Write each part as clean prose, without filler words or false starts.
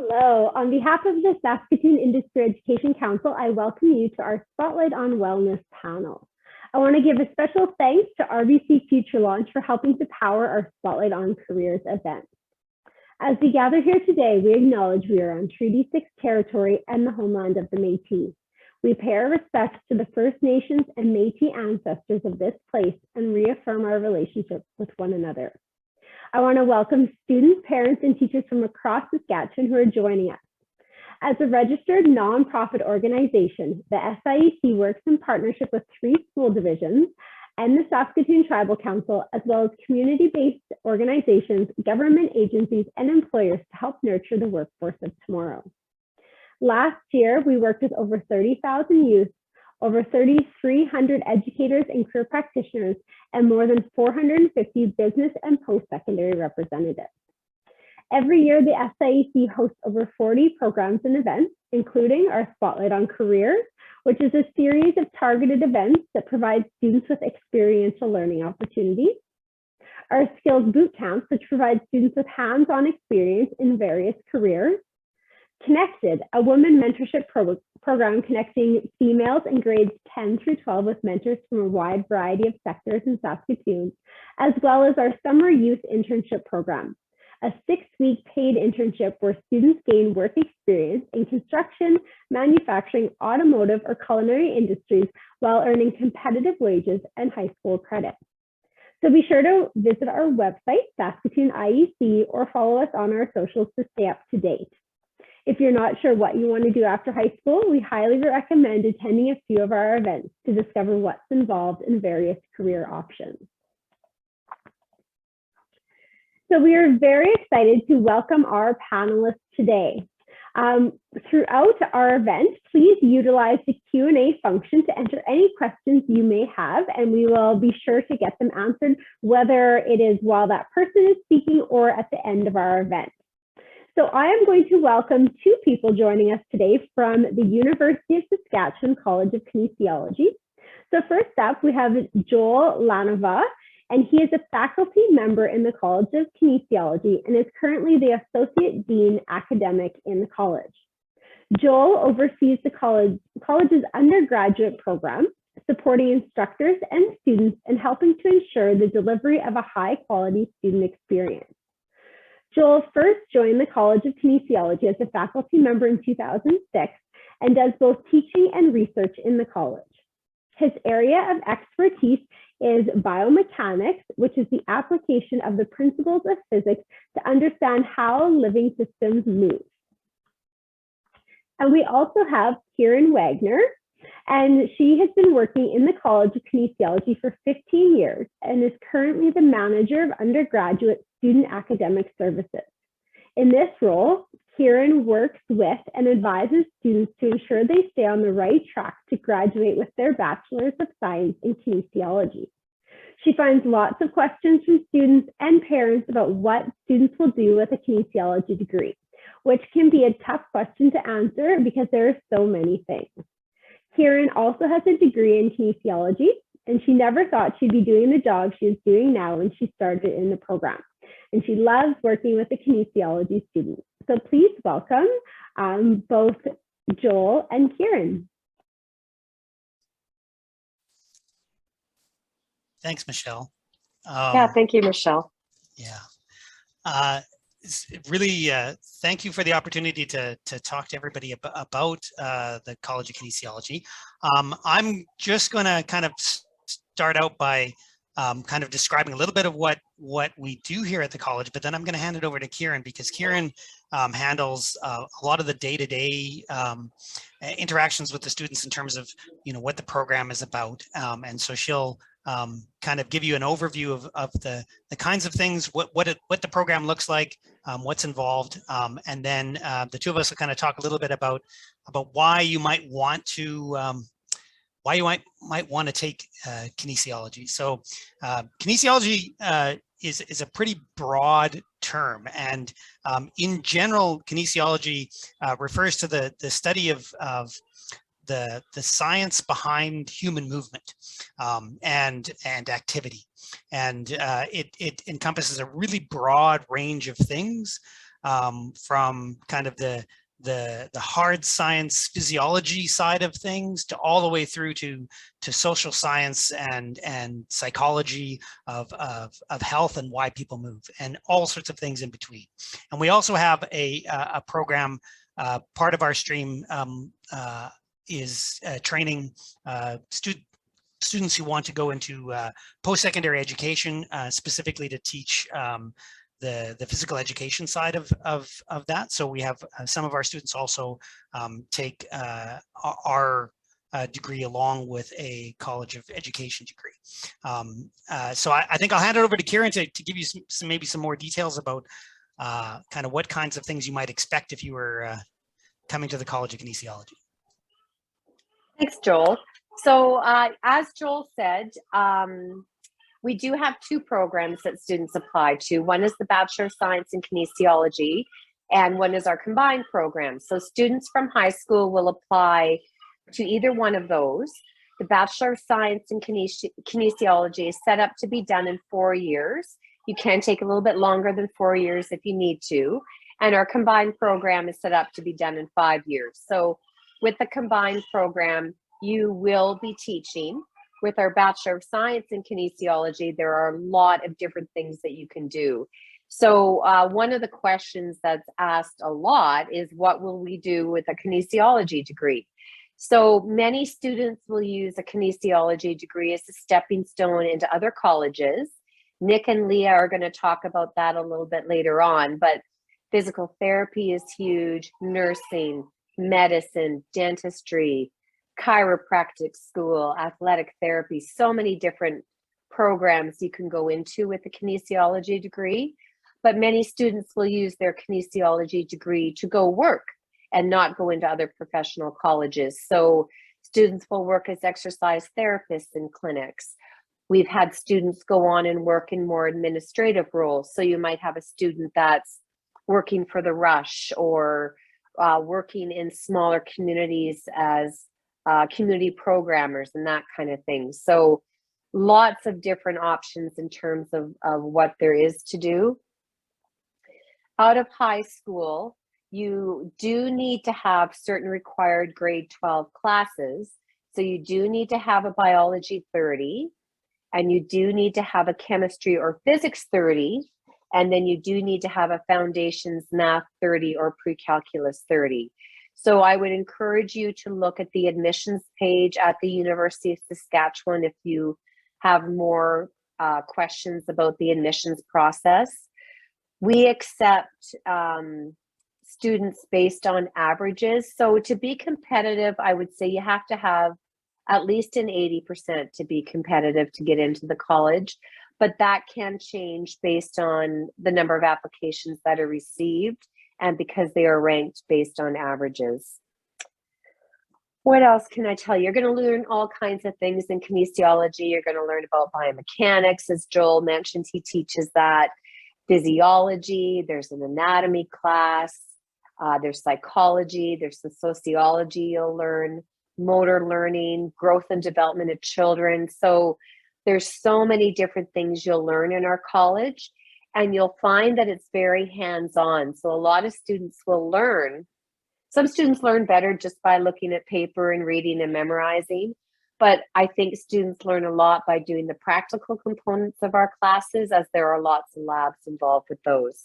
Hello, on behalf of the Saskatoon Industry Education Council, I welcome you to our Spotlight on Wellness panel. I want to give a special thanks to RBC Future Launch for helping to power our Spotlight on Careers event. As we gather here today, we acknowledge we are on Treaty 6 territory and the homeland of the Métis. We pay our respects to the First Nations and Métis ancestors of this place and reaffirm our relationship with one another. I want to welcome students, parents, and teachers from across Saskatchewan who are joining us. As a registered nonprofit organization, the SIEC works in partnership with 3 school divisions and the Saskatoon Tribal Council, as well as community-based organizations, government agencies, and employers to help nurture the workforce of tomorrow. Last year, we worked with over 30,000 youth, over 3,300 educators and career practitioners, and more than 450 business and post-secondary representatives. Every year, the SIEC hosts over 40 programs and events, including our Spotlight on Careers, which is a series of targeted events that provide students with experiential learning opportunities. Our Skills Boot Camps, which provide students with hands-on experience in various careers. Connected, a women mentorship program connecting females in grades 10 through 12 with mentors from a wide variety of sectors in Saskatoon, as well as our Summer Youth Internship Program, a 6-week paid internship where students gain work experience in construction, manufacturing, automotive, or culinary industries while earning competitive wages and high school credit. So be sure to visit our website, Saskatoon IEC, or follow us on our socials to stay up to date. If you're not sure what you want to do after high school, we highly recommend attending a few of our events to discover what's involved in various career options. So we are very excited to welcome our panelists today. Throughout our event, please utilize the Q&A function to enter any questions you may have, and we will be sure to get them answered, whether it is while that person is speaking or at the end of our event. So I am going to welcome 2 people joining us today from the University of Saskatchewan College of Kinesiology. So first up, we have Joel Lanova, and he is a faculty member in the College of Kinesiology and is currently the Associate Dean Academic in the college. Joel oversees the college's undergraduate program, supporting instructors and students and helping to ensure the delivery of a high-quality student experience. Joel first joined the College of Kinesiology as a faculty member in 2006 and does both teaching and research in the college. His area of expertise is biomechanics, which is the application of the principles of physics to understand how living systems move. And we also have Keeran Wagner, and she has been working in the College of Kinesiology for 15 years and is currently the manager of undergraduate student academic services. In this role, Keeran works with and advises students to ensure they stay on the right track to graduate with their Bachelor's of Science in Kinesiology. She finds lots of questions from students and parents about what students will do with a kinesiology degree, which can be a tough question to answer because there are so many things. Keeran also has a degree in kinesiology, and she never thought she'd be doing the job she is doing now when she started in the program. And she loves working with the kinesiology students. So please welcome both Joel and Keeran. Thanks, Michelle. Thank you, Michelle. Yeah. Really, thank you for the opportunity to talk to everybody about the College of Kinesiology. I'm just going to kind of start out by kind of describing a little bit of what we do here at the college, but then I'm going to hand it over to Keeran because Keeran handles a lot of the day-to-day interactions with the students in terms of what the program is about, and so she'll kind of give you an overview of the kinds of things, what the program looks like, what's involved, and then the 2 of us will kind of talk a little bit about why you might want to take kinesiology. So kinesiology is a pretty broad term, and in general, kinesiology refers to the study of the science behind human movement and activity, and it encompasses a really broad range of things from kind of the hard science physiology side of things to all the way through to social science and psychology of health and why people move and all sorts of things in between. And we also have a program, part of our stream is training students who want to go into post-secondary education, specifically to teach the physical education side of that. So we have some of our students also take our degree along with a College of Education degree. So I think I'll hand it over to Keeran to give you maybe some more details about kind of what kinds of things you might expect if you were coming to the College of Kinesiology. Thanks, Joel. So as Joel said, we do have two programs that students apply to. One is the Bachelor of Science in Kinesiology, and one is our combined program. So students from high school will apply to either one of those. The Bachelor of Science in Kinesiology is set up to be done in 4 years. You can take a little bit longer than 4 years if you need to. And our combined program is set up to be done in 5 years. So with the combined program, you will be teaching. With our Bachelor of Science in Kinesiology, there are a lot of different things that you can do. So one of the questions that's asked a lot is, what will we do with a kinesiology degree? So many students will use a kinesiology degree as a stepping stone into other colleges. Nick and Leah are going to talk about that a little bit later on, but physical therapy is huge, nursing, medicine, dentistry, chiropractic school, athletic therapy, so many different programs you can go into with a kinesiology degree. But many students will use their kinesiology degree to go work and not go into other professional colleges. So students will work as exercise therapists in clinics. We've had students go on and work in more administrative roles. So you might have a student that's working for the Rush or working in smaller communities as community programmers and that kind of thing. So lots of different options in terms of what there is to do. Out of high school, you do need to have certain required grade 12 classes. So you do need to have a biology 30, and you do need to have a chemistry or physics 30, and then you do need to have a foundations math 30 or pre-calculus 30. So I would encourage you to look at the admissions page at the University of Saskatchewan if you have more questions about the admissions process. We accept students based on averages. So to be competitive, I would say you have to have at least an 80% to be competitive to get into the college, but that can change based on the number of applications that are received and because they are ranked based on averages. What else can I tell you? You're going to learn all kinds of things in kinesiology. You're going to learn about biomechanics, as Joel mentioned, he teaches that. Physiology, there's an anatomy class, there's psychology, there's the sociology you'll learn, motor learning, growth and development of children. So there's so many different things you'll learn in our college, and you'll find that it's very hands-on. So a lot of students will learn. Some students learn better just by looking at paper and reading and memorizing. But I think students learn a lot by doing the practical components of our classes, as there are lots of labs involved with those.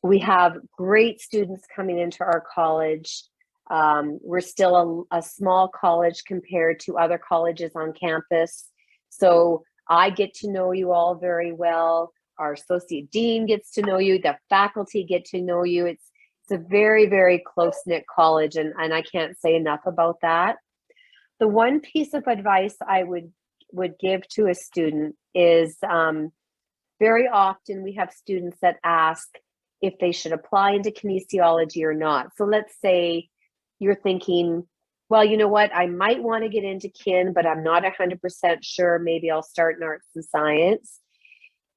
We have great students coming into our college. We're still a small college compared to other colleges on campus. So I get to know you all very well. Our associate dean gets to know you. The faculty get to know you. It's a very, very close-knit college, and I can't say enough about that. The one piece of advice I would give to a student is very often we have students that ask if they should apply into kinesiology or not. So let's say you're thinking, well, you know what, I might want to get into kin, but I'm not 100% sure. Maybe I'll start in arts and science.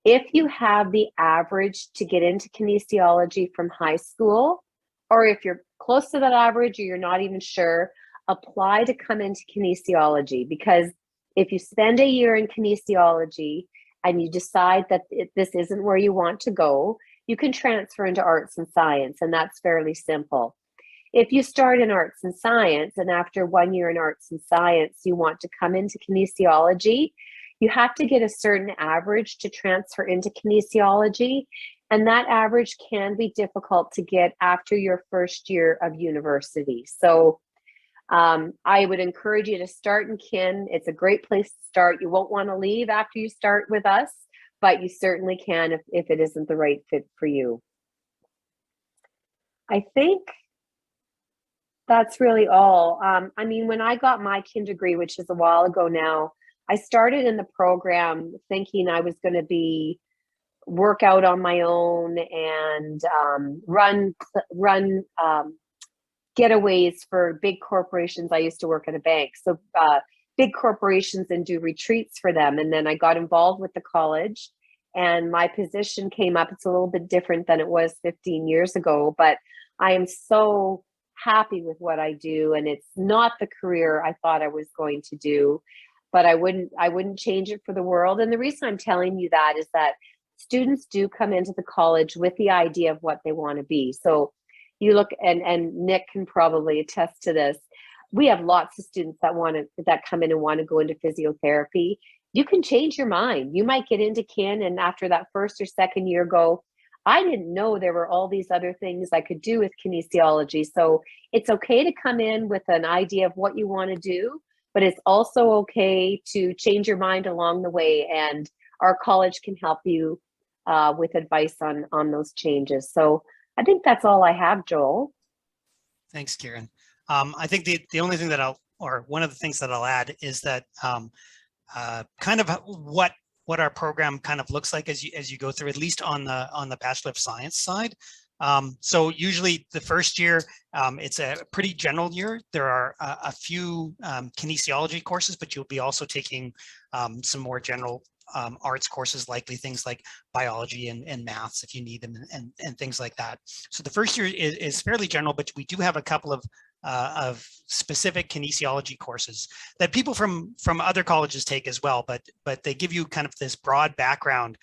If you have the average to get into kinesiology from high school, or if you're close to that average or you're not even sure, apply to come into kinesiology, because if you spend a year in kinesiology and you decide that this isn't where you want to go, you can transfer into arts and science, and that's fairly simple. If you start in arts and science, and after 1 year in arts and science, you want to come into kinesiology, you have to get a certain average to transfer into kinesiology. And that average can be difficult to get after your first year of university. So I would encourage you to start in kin. It's a great place to start. You won't want to leave after you start with us, but you certainly can if it isn't the right fit for you. I think that's really all. I mean, when I got my kin degree, which is a while ago now, I started in the program thinking I was going to work out on my own and run getaways for big corporations. I used to work at a bank, so big corporations, and do retreats for them. And then I got involved with the college, and my position came up. It's a little bit different than it was 15 years ago, but I am so happy with what I do, and it's not the career I thought I was going to do, but I wouldn't change it for the world. And the reason I'm telling you that is that students do come into the college with the idea of what they want to be. So you look, and Nick can probably attest to this. We have lots of students that come in and want to go into physiotherapy. You can change your mind. You might get into kin, and after that first or second year go, I didn't know there were all these other things I could do with kinesiology. So it's okay to come in with an idea of what you want to do, but it's also okay to change your mind along the way. And our college can help you with advice on those changes. So I think that's all I have, Joel. Thanks, Keeran. I think the only thing that one of the things that I'll add is that kind of what our program kind of looks like as you go through, at least on the Bachelor of Science side. So usually the first year, it's a pretty general year. There are a few kinesiology courses, but you'll be also taking some more general arts courses, likely things like biology and maths if you need them, and things like that. So the first year is fairly general, but we do have a couple of specific kinesiology courses that people from other colleges take as well, but they give you kind of this broad background.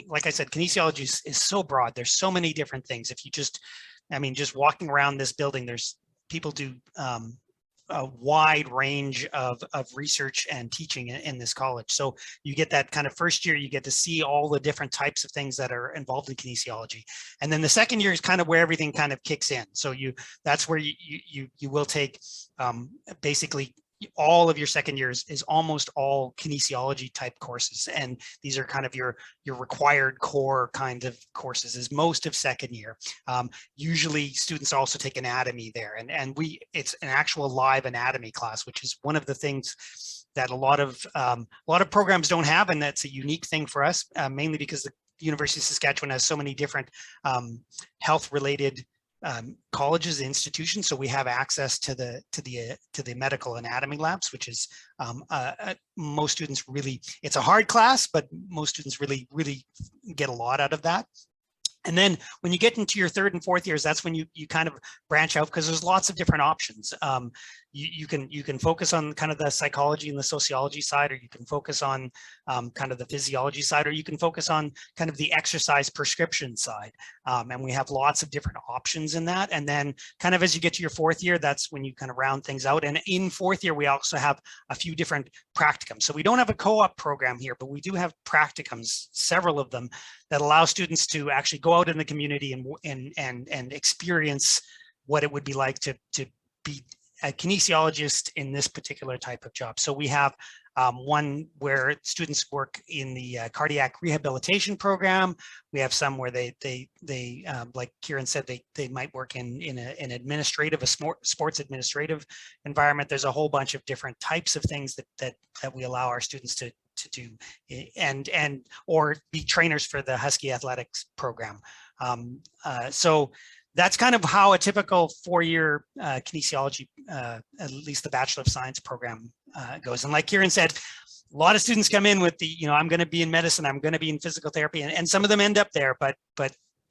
Like I said, kinesiology is so broad. There's so many different things. If you just walking around this building, there's people do a wide range of research and teaching in this college. So you get that kind of first year, you get to see all the different types of things that are involved in kinesiology. And then the second year is kind of where everything kind of kicks in. So that's where you will take basically all of your second years is almost all kinesiology type courses. And these are kind of your required core kind of courses is most of second year. Usually students also take anatomy there, and it's an actual live anatomy class, which is one of the things that a lot of programs don't have. And that's a unique thing for us, mainly because the University of Saskatchewan has so many different health related colleges and institutions, so we have access to the medical anatomy labs, which is most students really, it's a hard class, but most students really get a lot out of that. And then when you get into your third and fourth years, that's when you kind of branch out, because there's lots of different options. You can focus on kind of the psychology and the sociology side, or you can focus on kind of the physiology side, or you can focus on kind of the exercise prescription side. And we have lots of different options in that. And then kind of as you get to your fourth year, that's when you kind of round things out. And in fourth year, we also have a few different practicums. So we don't have a co-op program here, but we do have practicums, several of them, that allow students to actually go out in the community and experience what it would be like to be a kinesiologist in this particular type of job. So we have one where students work in the cardiac rehabilitation program. We have some where they like Keeran said, they might work in a sports administrative environment. There's a whole bunch of different types of things that we allow our students to do, or be trainers for the Husky athletics program. So that's kind of how a typical 4-year kinesiology, at least the Bachelor of Science program goes. And like Keeran said, a lot of students come in with the, I'm going to be in medicine, I'm going to be in physical therapy, and some of them end up there, but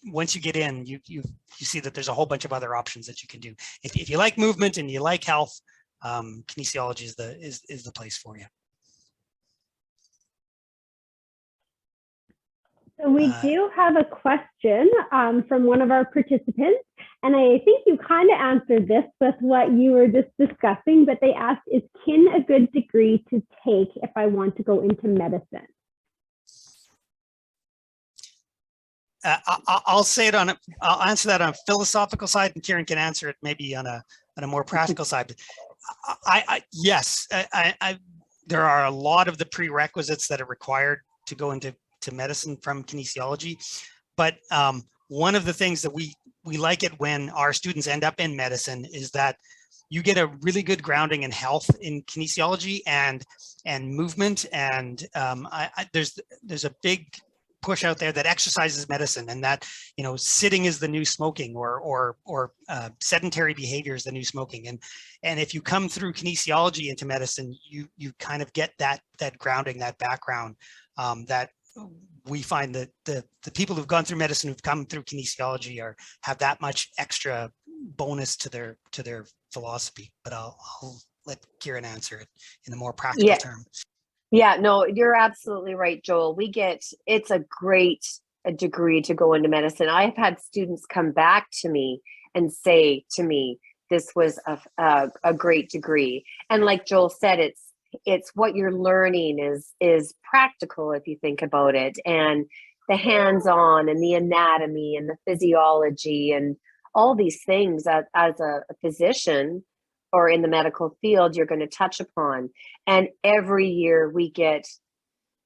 once you get in, you see that there's a whole bunch of other options that you can do. If you like movement and you like health, kinesiology is the place for you. So we do have a question from one of our participants, and I think you kind of answered this with what you were just discussing, but they asked, is kin a good degree to take if I want to go into medicine? I'll say it I'll answer that on a philosophical side, and Keeran can answer it maybe on a more practical side. Yes, there are a lot of the prerequisites that are required to go into medicine from kinesiology, but one of the things that we like it when our students end up in medicine is that you get a really good grounding in health in kinesiology and movement, and there's a big push out there that exercise is medicine, and that, you know, sitting is the new smoking, or sedentary behavior is the new smoking, and if you come through kinesiology into medicine, you kind of get that grounding, that background, that we find that the people who've gone through medicine who've come through kinesiology have that much extra bonus to their philosophy. But I'll let Keeran answer it in a more practical term. Yeah, no, you're absolutely right, Joel. It's a great degree to go into medicine. I've had students come back to me and say to me, this was a great degree. And like Joel said, it's what you're learning is practical, if you think about it, and the hands-on and the anatomy and the physiology and all these things that as a physician or in the medical field you're going to touch upon. And every year we get,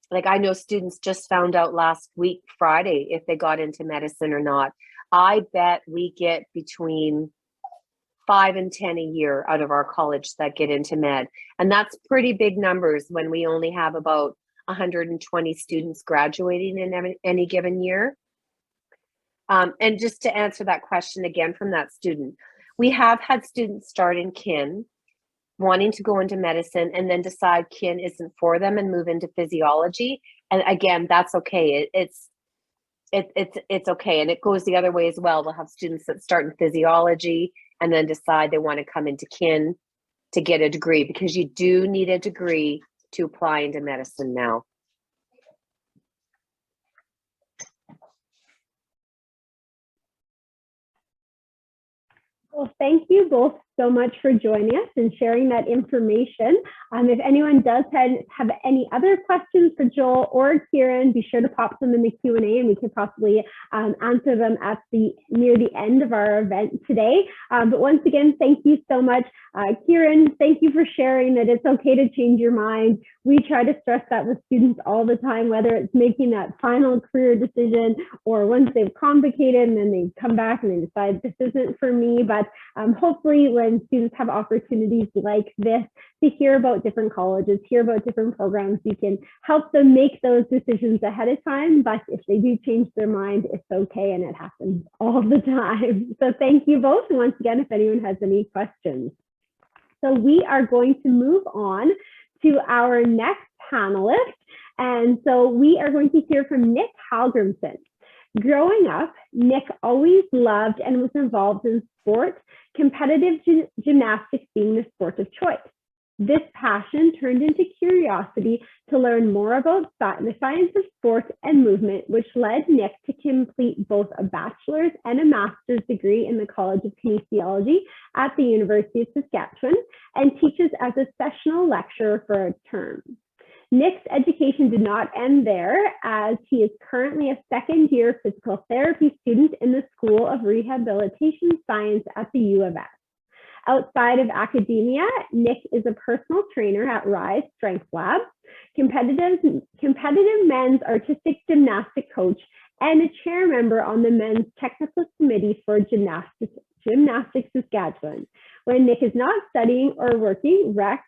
like, I know students just found out last week Friday if they got into medicine or not. I bet we get between 5 and 10 a year out of our college that get into med. And that's pretty big numbers when we only have about 120 students graduating in any given year. And just to answer that question again from that student, we have had students start in kin, wanting to go into medicine, and then decide kin isn't for them and move into physiology. And again, that's okay. It's okay. And it goes the other way as well. We'll have students that start in physiology and then decide they want to come into kin to get a degree, because you do need a degree to apply into medicine now. Well, thank you both so much for joining us and sharing that information. If anyone does have any other questions for Joel or Keeran, be sure to pop them in the Q&A, and we could possibly answer them at near the end of our event today. But once again, thank you so much. Keeran, thank you for sharing that it's okay to change your mind. We try to stress that with students all the time, whether it's making that final career decision or once they've convocated and then they come back and they decide this isn't for me. But hopefully when students have opportunities like this to hear about different colleges, hear about different programs, you can help them make those decisions ahead of time. But if they do change their mind, it's okay, and it happens all the time. So thank you both. And once again, if anyone has any questions. So we are going to move on to our next panelist. And so we are going to hear from Nick Hallgrimson. Growing up, Nick always loved and was involved in sport, competitive gymnastics being the sport of choice. This passion turned into curiosity to learn more about the science of sport and movement, which led Nick to complete both a bachelor's and a master's degree in the College of Kinesiology at the University of Saskatchewan, and teaches as a sessional lecturer for a term. Nick's education did not end there, as he is currently a second-year physical therapy student in the School of Rehabilitation Science at the U of S. Outside of academia, Nick is a personal trainer at Rise Strength Lab, competitive men's artistic gymnastic coach, and a chair member on the men's technical committee for Gymnastics Saskatchewan. When Nick is not studying or working, rec,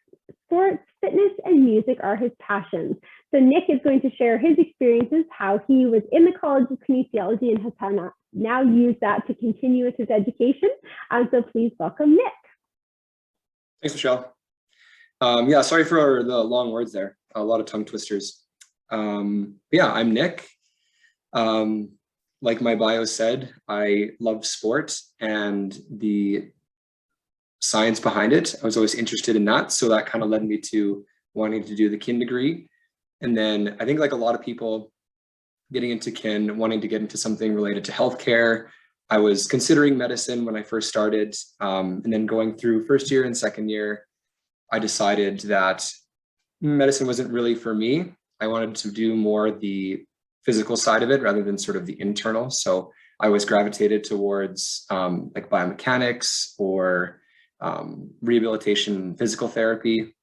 sports, fitness, and music are his passions. So Nick is going to share his experiences, how he was in the College of Kinesiology and has now used that to continue with his education. So please welcome Nick. Thanks, Michelle. Yeah, sorry for the long words there. A lot of tongue twisters. Yeah, I'm Nick. Like my bio said, I love sports and the science behind it. I was always interested in that. So that kind of led me to wanting to do the kin degree. And then I think, like a lot of people, getting into kin, wanting to get into something related to healthcare. I was considering medicine when I first started, and then going through first year and second year, I decided that medicine wasn't really for me. I wanted to do more the physical side of it rather than sort of the internal. So I was gravitated towards like biomechanics or rehabilitation, physical therapy.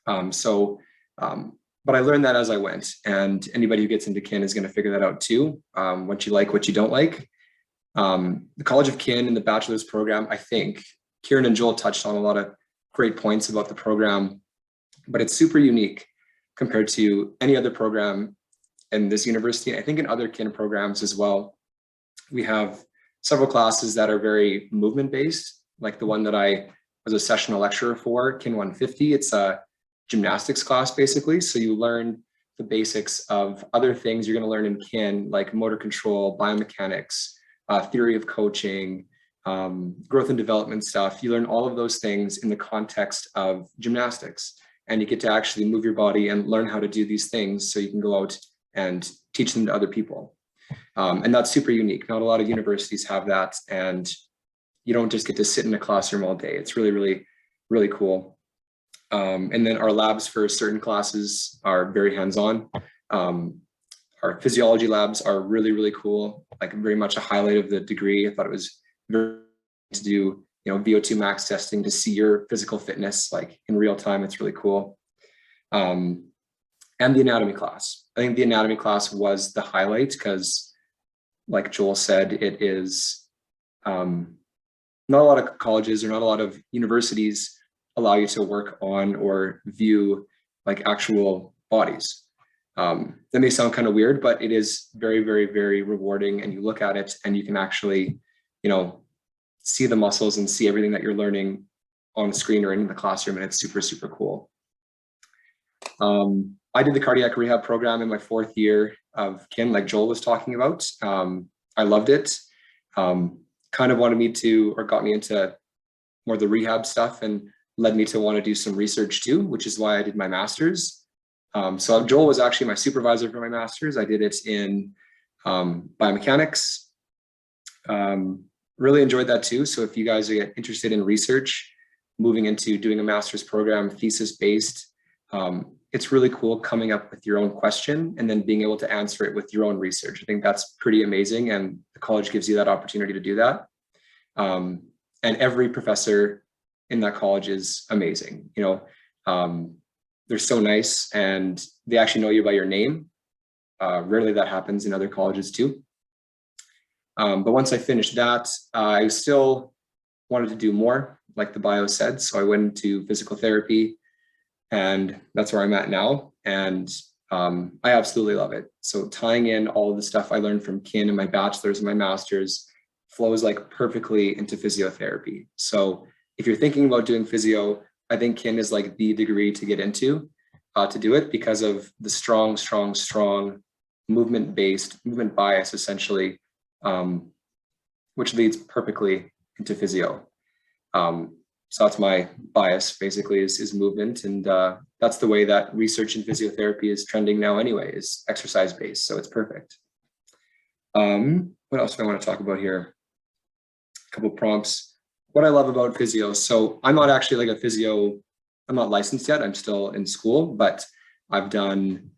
But I learned that as I went, and anybody who gets into kin is going to figure that out too. What you like, what you don't like. The College of Kin and the bachelor's program, I think Keeran and Joel touched on a lot of great points about the program, but it's super unique compared to any other program in this university. I think in other kin programs as well, we have several classes that are very movement based, like the one that I was a sessional lecturer for, Kin 150. It's a gymnastics class basically. So you learn the basics of other things you're going to learn in kin, like motor control, biomechanics, theory of coaching, growth and development stuff. You learn all of those things in the context of gymnastics, and you get to actually move your body and learn how to do these things so you can go out and teach them to other people. And that's super unique. Not a lot of universities have that, and you don't just get to sit in a classroom all day. It's really, really, really cool. And then our labs for certain classes are very hands-on. Our physiology labs are really, really cool, like very much a highlight of the degree. I thought it was very to do, VO2 max testing to see your physical fitness like in real time. It's really cool. And the anatomy class. I think the anatomy class was the highlight because, like Joel said, it is not a lot of colleges or not a lot of universities allow you to work on or view like actual bodies. That may sound kind of weird, but it is very, very, very rewarding. And you look at it and you can actually, see the muscles and see everything that you're learning on the screen or in the classroom. And it's super, super cool. I did the cardiac rehab program in my 4th year of kin, like Joel was talking about. I loved it. Kind of wanted me to, or got me into more of the rehab stuff and led me to want to do some research too, which is why I did my master's. So Joel was actually my supervisor for my master's. I did it in biomechanics. Really enjoyed that too. So if you guys are interested in research, moving into doing a master's program, thesis-based, it's really cool coming up with your own question and then being able to answer it with your own research. I think that's pretty amazing, and the college gives you that opportunity to do that. And every professor in that college is amazing. They're so nice, and they actually know you by your name. Rarely that happens in other colleges too. But once I finished that, I still wanted to do more, like the bio said. So I went into physical therapy, and that's where I'm at now. And I absolutely love it. So tying in all of the stuff I learned from kin and my bachelor's and my master's flows like perfectly into physiotherapy. So if you're thinking about doing physio, I think kin is like the degree to get into to do it because of the strong movement bias essentially, which leads perfectly into physio. So that's my bias basically is movement. And that's the way that research in physiotherapy is trending now anyway, is exercise based. So it's perfect. What else do I want to talk about here? A couple prompts. What I love about physio. So I'm not actually like a physio, I'm not licensed yet. I'm still in school, but I've done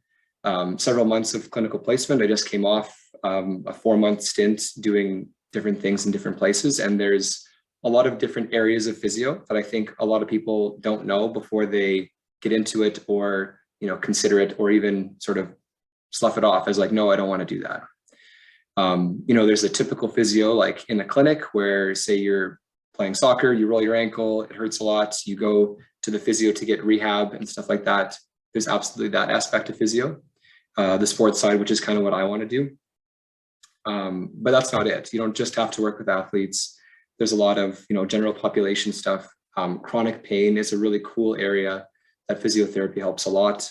several months of clinical placement. I just came off a 4-month stint doing different things in different places. And there's a lot of different areas of physio that I think a lot of people don't know before they get into it or, consider it or even sort of slough it off as like, no, I don't want to do that. There's a typical physio like in a clinic where say you're playing soccer, you roll your ankle, it hurts a lot. You go to the physio to get rehab and stuff like that. There's absolutely that aspect of physio, the sports side, which is kind of what I want to do. But that's not it. You don't just have to work with athletes. There's a lot of, general population stuff. Chronic pain is a really cool area that physiotherapy helps a lot.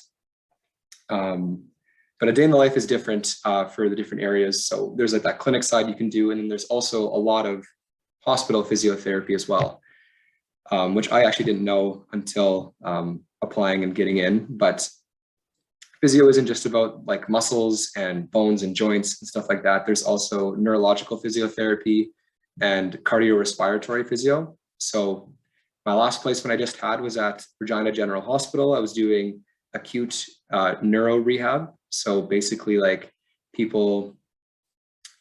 But a day in the life is different for the different areas. So there's like that clinic side you can do. And then there's also a lot of hospital physiotherapy as well, which I actually didn't know until applying and getting in. But physio isn't just about like muscles and bones and joints and stuff like that. There's also neurological physiotherapy and cardiorespiratory physio. So my last placement I just had was at Regina General Hospital. I was doing acute neuro rehab. So basically like people,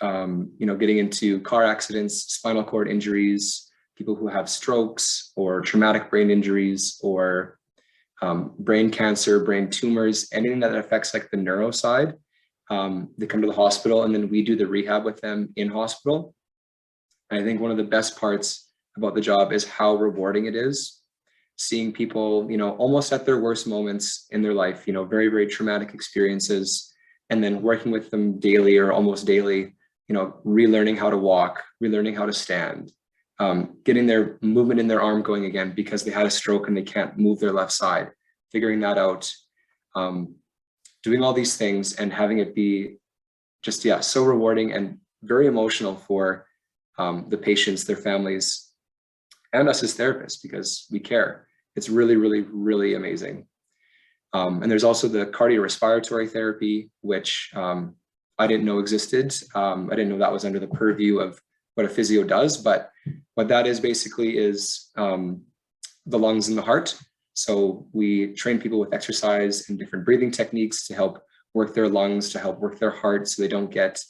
getting into car accidents, spinal cord injuries, people who have strokes or traumatic brain injuries or brain cancer, brain tumors, anything that affects like the neuro side. They come to the hospital and then we do the rehab with them in hospital. And I think one of the best parts about the job is how rewarding it is seeing people, almost at their worst moments in their life, very, very traumatic experiences, and then working with them daily or almost daily, relearning how to walk, relearning how to stand, getting their movement in their arm going again because they had a stroke and they can't move their left side, figuring that out, doing all these things and having it be just, so rewarding and very emotional for the patients, their families, and us as therapists because we care. It's really, really, really amazing. And there's also the cardiorespiratory therapy, which I didn't know existed. I didn't know that was under the purview of what a physio does, but what that is basically is the lungs and the heart. So we train people with exercise and different breathing techniques to help work their lungs, to help work their heart so they don't get,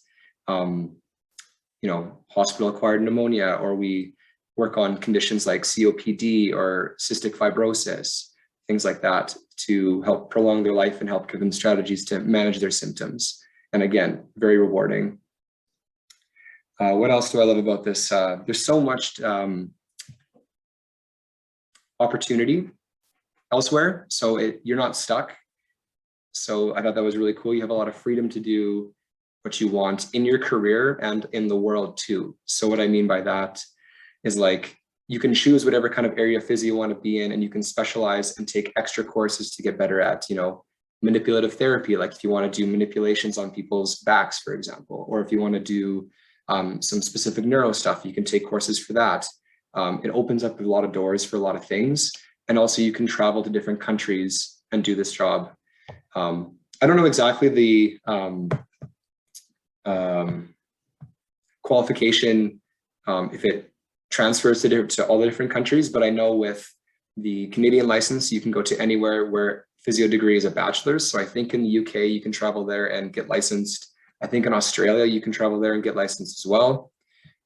hospital-acquired pneumonia, or we work on conditions like COPD or cystic fibrosis, things like that, to help prolong their life and help give them strategies to manage their symptoms. And again, very rewarding. What else do I love about this? There's so much opportunity elsewhere, so you're not stuck. So I thought that was really cool. You have a lot of freedom to do what you want in your career and in the world too. So what I mean by that is like, you can choose whatever kind of area of physio you want to be in, and you can specialize and take extra courses to get better at, manipulative therapy. Like if you want to do manipulations on people's backs, for example, or if you want to do some specific neuro stuff, you can take courses for that. It opens up a lot of doors for a lot of things. And also you can travel to different countries and do this job. I don't know exactly the qualification, if it transfers to all the different countries, but I know with the Canadian license, you can go to anywhere where physio degree is a bachelor's. So I think in the UK, you can travel there and get licensed. I think in Australia, you can travel there and get licensed as well.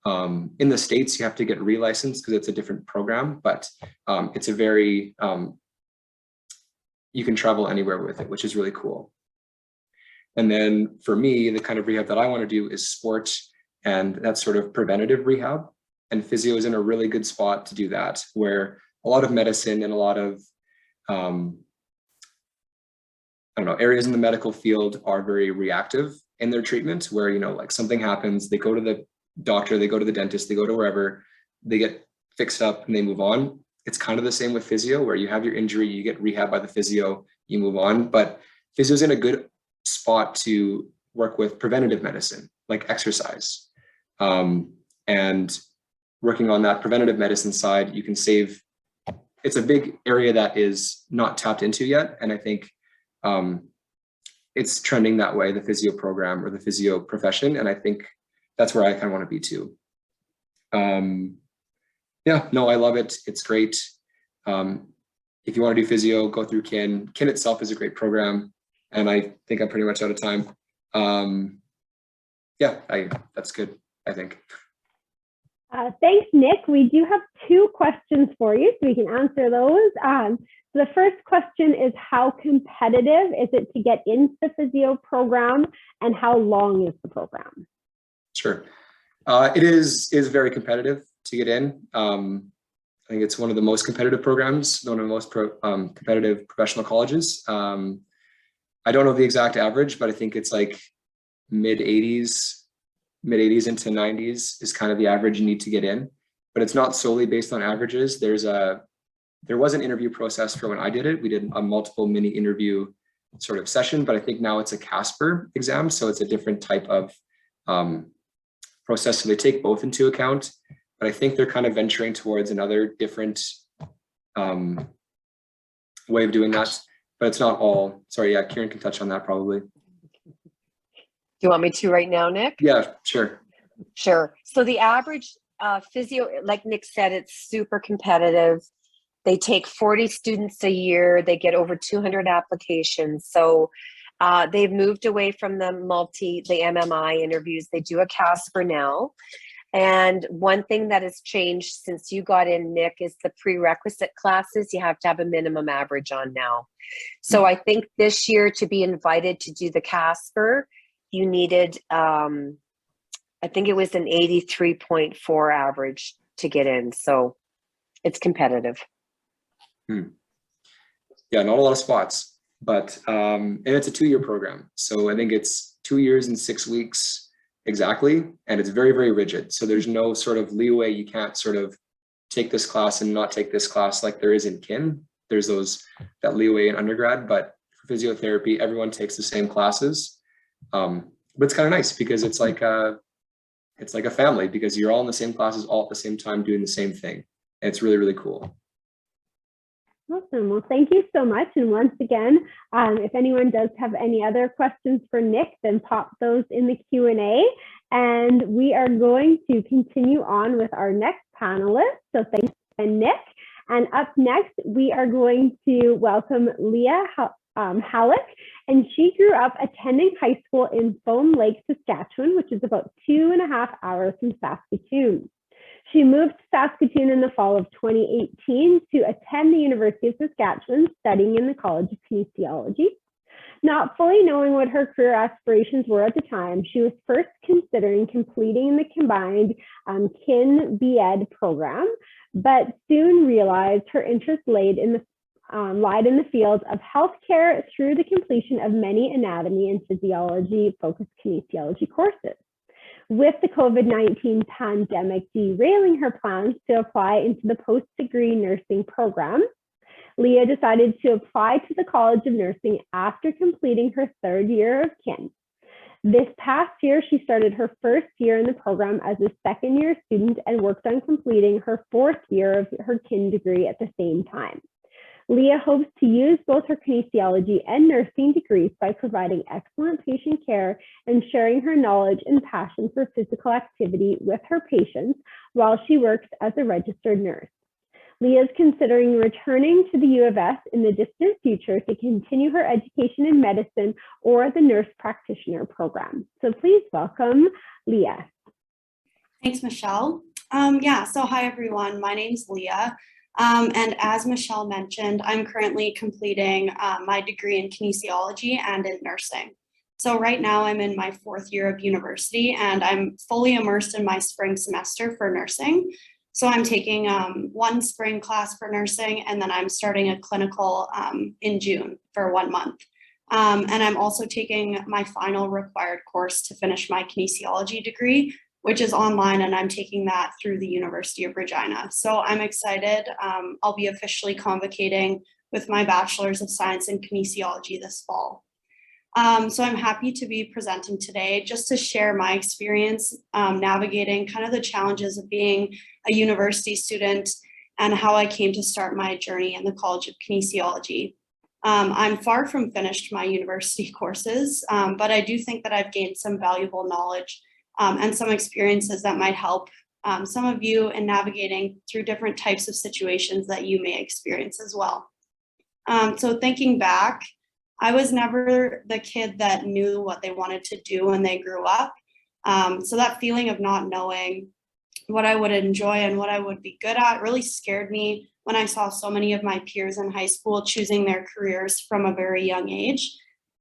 In the States, you have to get relicensed because it's a different program, but it's a very, you can travel anywhere with it, which is really cool. And then for me, the kind of rehab that I want to do is sport, and that's sort of preventative rehab. And physio is in a really good spot to do that, where a lot of medicine and a lot of, areas in the medical field are very reactive in their treatment, where, like something happens, they go to the doctor, they go to the dentist, they go to wherever, they get fixed up and they move on. It's kind of the same with physio, where you have your injury, you get rehab by the physio, you move on. But physio is in a good spot to work with preventative medicine, like exercise. And working on that preventative medicine side, you can save, it's a big area that is not tapped into yet. And I think it's trending that way, the physio program or the physio profession. And I think that's where I kind of want to be too. I love it. It's great. If you want to do physio, go through Kin. Kin itself is a great program. And I think I'm pretty much out of time. That's good, I think. Thanks, Nick. We do have 2 questions for you, so we can answer those. So the first question is, how competitive is it to get into the physio program, and how long is the program? Sure. It is very competitive to get in. I think it's one of the most competitive programs, one of the most competitive professional colleges. I don't know the exact average, but I think it's like mid 80s into 90s is kind of the average you need to get in. But it's not solely based on averages. There was an interview process for when I did it. We did a multiple mini interview sort of session, but I think now it's a Casper exam. So it's a different type of process. So they take both into account, but I think they're kind of venturing towards another different way of doing that. but it's not all. Sorry, yeah, Keeran can touch on that probably. Do you want me to right now, Nick? Yeah, sure. Sure. So the average physio, like Nick said, it's super competitive. They take 40 students a year. They get over 200 applications. So they've moved away from the MMI interviews. They do a CASPER now. And one thing that has changed since you got in, Nick, is the prerequisite classes. You have to have a minimum average on now. So I think this year, to be invited to do the CASPER, you needed, I think it was an 83.4 average to get in. So it's competitive. Yeah, not a lot of spots, but and it's a 2-year program. So I think it's 2 years and 6 weeks exactly. And it's very, very rigid. So there's no sort of leeway. You can't sort of take this class and not take this class like there is in kin. There's that leeway in undergrad, but for physiotherapy, everyone takes the same classes. But it's kind of nice because it's like a family, because you're all in the same classes all at the same time doing the same thing. And it's really, really cool. Awesome. Well, thank you so much. And once again, if anyone does have any other questions for Nick, then pop those in the Q&A. And we are going to continue on with our next panelist. So thanks, Nick. And up next, we are going to welcome Leah Halek. And she grew up attending high school in Foam Lake, Saskatchewan, which is about 2.5 hours from Saskatoon. She moved to Saskatoon in the fall of 2018 to attend the University of Saskatchewan, studying in the College of Kinesiology. Not fully knowing what her career aspirations were at the time, she was first considering completing the combined Kin B.Ed program, but soon realized her interest lied in the field of healthcare through the completion of many anatomy and physiology-focused kinesiology courses. With the COVID-19 pandemic derailing her plans to apply into the post-degree nursing program, Leah decided to apply to the College of Nursing after completing her 3rd year of kin. This past year, she started her 1st year in the program as a 2nd-year student and worked on completing her 4th year of her kin degree at the same time. Leah hopes to use both her kinesiology and nursing degrees by providing excellent patient care and sharing her knowledge and passion for physical activity with her patients while she works as a registered nurse. Leah is considering returning to the U of S in the distant future to continue her education in medicine or the nurse practitioner program. So please welcome Leah. Thanks, Michelle. So hi, everyone. My name's Leah. And as Michelle mentioned, I'm currently completing my degree in kinesiology and in nursing. So right now I'm in my 4th year of university and I'm fully immersed in my spring semester for nursing. So I'm taking 1 spring class for nursing, and then I'm starting a clinical in June for 1 month. And I'm also taking my final required course to finish my kinesiology degree, which is online, and I'm taking that through the University of Regina. So I'm excited. I'll be officially convocating with my Bachelor's of Science in Kinesiology this fall. So I'm happy to be presenting today just to share my experience navigating kind of the challenges of being a university student and how I came to start my journey in the College of Kinesiology. I'm far from finished my university courses, but I do think that I've gained some valuable knowledge and some experiences that might help some of you in navigating through different types of situations that you may experience as well. So thinking back, I was never the kid that knew what they wanted to do when they grew up. So that feeling of not knowing what I would enjoy and what I would be good at really scared me when I saw so many of my peers in high school choosing their careers from a very young age.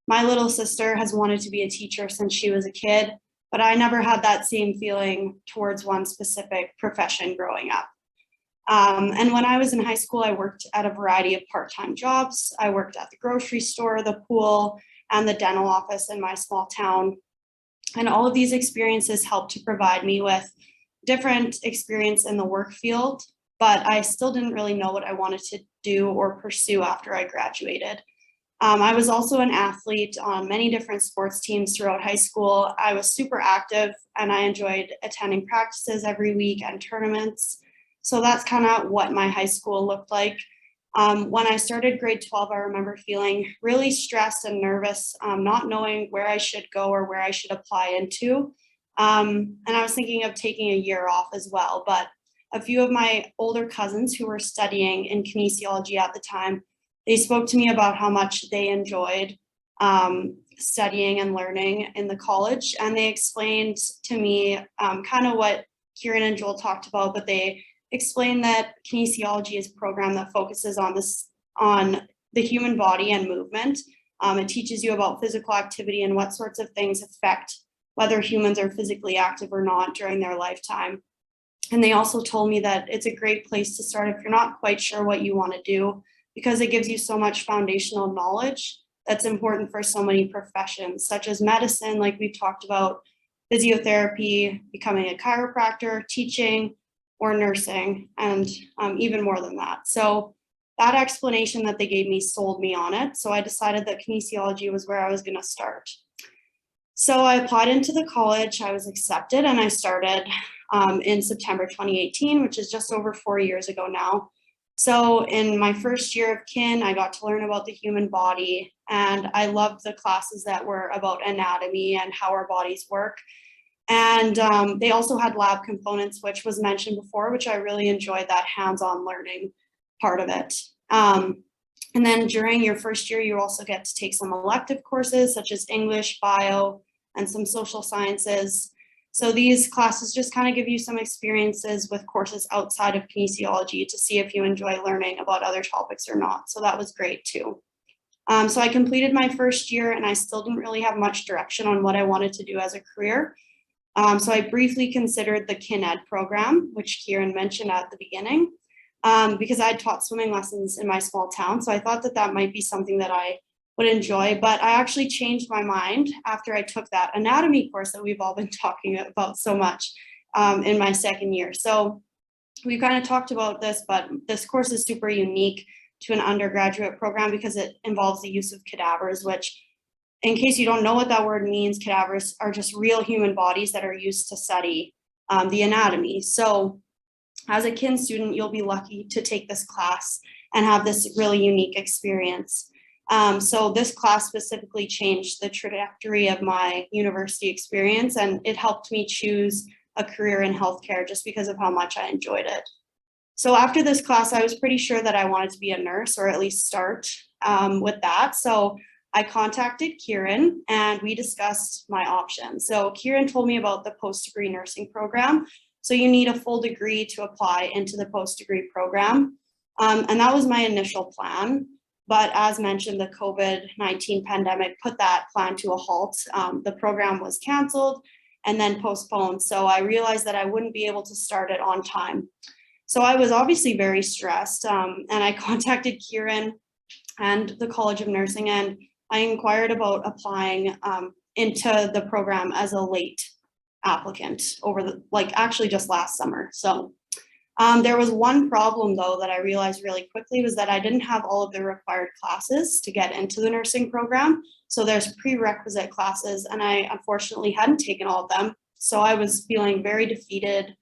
My little sister has wanted to be a teacher since she was a kid, but I never had that same feeling towards one specific profession growing up. And when I was in high school, I worked at a variety of part-time jobs. I worked at the grocery store, the pool, and the dental office in my small town. And all of these experiences helped to provide me with different experience in the work field, but I still didn't really know what I wanted to do or pursue after I graduated. I was also an athlete on many different sports teams throughout high school. I was super active and I enjoyed attending practices every week and tournaments. So that's kind of what my high school looked like. When I started grade 12, I remember feeling really stressed and nervous, not knowing where I should go or where I should apply into. And I was thinking of taking a year off as well, but a few of my older cousins who were studying in kinesiology at the time, they spoke to me about how much they enjoyed studying and learning in the college. And they explained to me kind of what Keeran and Joel talked about, but they explained that kinesiology is a program that focuses on the human body and movement. It teaches you about physical activity and what sorts of things affect whether humans are physically active or not during their lifetime. And they also told me that it's a great place to start if you're not quite sure what you want to do, because it gives you so much foundational knowledge that's important for so many professions, such as medicine, like we've talked about, physiotherapy, becoming a chiropractor, teaching, or nursing, and even more than that. So that explanation that they gave me sold me on it. So I decided that kinesiology was where I was going to start. So I applied into the college, I was accepted, and I started in September 2018, which is just over 4 years ago now. So in my first year of kin, I got to learn about the human body, and I loved the classes that were about anatomy and how our bodies work. And they also had lab components, which was mentioned before, which I really enjoyed, that hands-on learning part of it. And then during your first year, you also get to take some elective courses such as English, bio, and some social sciences. So these classes just kind of give you some experiences with courses outside of kinesiology to see if you enjoy learning about other topics or not. So that was great too. So I completed my first year and I still didn't really have much direction on what I wanted to do as a career. So I briefly considered the kin ed program, which Keeran mentioned at the beginning, because I had taught swimming lessons in my small town. So I thought that that might be something that I would enjoy, but I actually changed my mind after I took that anatomy course that we've all been talking about so much in my second year. So we kind of talked about this, but this course is super unique to an undergraduate program because it involves the use of cadavers, which, in case you don't know what that word means, cadavers are just real human bodies that are used to study the anatomy. So as a kin student, you'll be lucky to take this class and have this really unique experience. So this class specifically changed the trajectory of my university experience, and it helped me choose a career in healthcare just because of how much I enjoyed it. So after this class, I was pretty sure that I wanted to be a nurse, or at least start with that. So I contacted Keeran and we discussed my options. So Keeran told me about the post-degree nursing program. So you need a full degree to apply into the post-degree program. And that was my initial plan. But as mentioned, the COVID-19 pandemic put that plan to a halt. The program was canceled and then postponed. So I realized that I wouldn't be able to start it on time. So I was obviously very stressed, and I contacted Keeran and the College of Nursing, and I inquired about applying into the program as a late applicant actually just last summer. So there was one problem though that I realized really quickly, was that I didn't have all of the required classes to get into the nursing program. So there's prerequisite classes, and I unfortunately hadn't taken all of them. So I was feeling very defeated.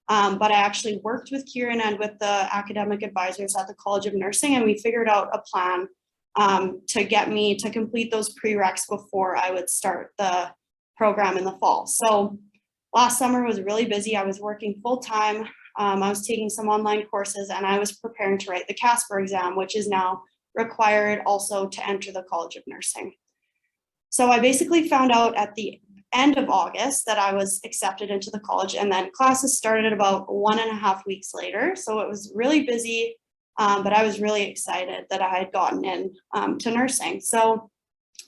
But I actually worked with Keeran and with the academic advisors at the College of Nursing, and we figured out a plan to get me to complete those prereqs before I would start the program in the fall. So last summer was really busy. I was working full time. I was taking some online courses, and I was preparing to write the CASPER exam, which is now required also to enter the College of Nursing. So I basically found out at the end of August that I was accepted into the college, and then classes started about 1.5 weeks later. So it was really busy, but I was really excited that I had gotten in to nursing. So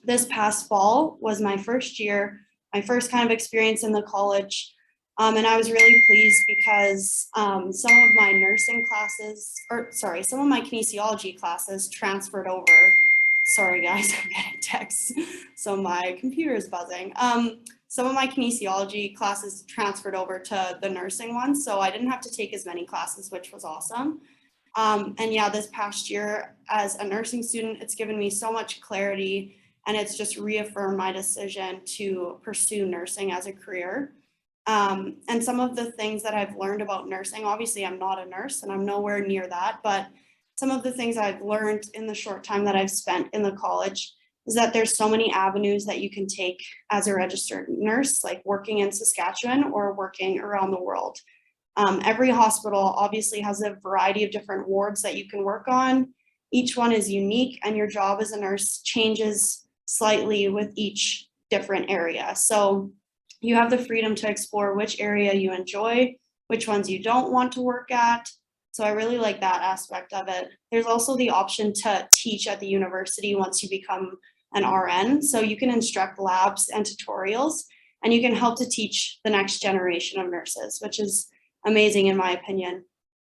this past fall was my first year, my first kind of experience in the college. And I was really pleased because some of my nursing classes, some of my kinesiology classes transferred over. Sorry guys, I'm getting texts, so my computer is buzzing. Some of my kinesiology classes transferred over to the nursing ones, so I didn't have to take as many classes, which was awesome. And yeah, this past year as a nursing student, it's given me so much clarity, and it's just reaffirmed my decision to pursue nursing as a career. And some of the things that I've learned about nursing, obviously I'm not a nurse and I'm nowhere near that, but some of the things I've learned in the short time that I've spent in the college is that there's so many avenues that you can take as a registered nurse, like working in Saskatchewan or working around the world. Every hospital obviously has a variety of different wards that you can work on. Each one is unique, and your job as a nurse changes slightly with each different area. So you have the freedom to explore which area you enjoy, which ones you don't want to work at. So I really like that aspect of it. There's also the option to teach at the university once you become an RN. So you can instruct labs and tutorials, and you can help to teach the next generation of nurses, which is amazing in my opinion.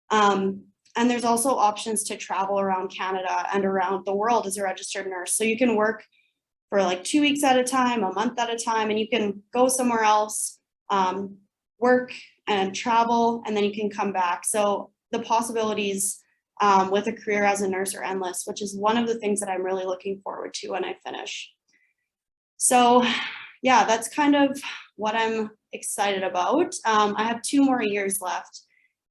And there's also options to travel around Canada and around the world as a registered nurse. So you can work for like 2 weeks at a time, a month at a time, and you can go somewhere else, work and travel, and then you can come back. So the possibilities with a career as a nurse are endless, which is one of the things that I'm really looking forward to when I finish. So yeah, that's kind of what I'm excited about. I have 2 more years left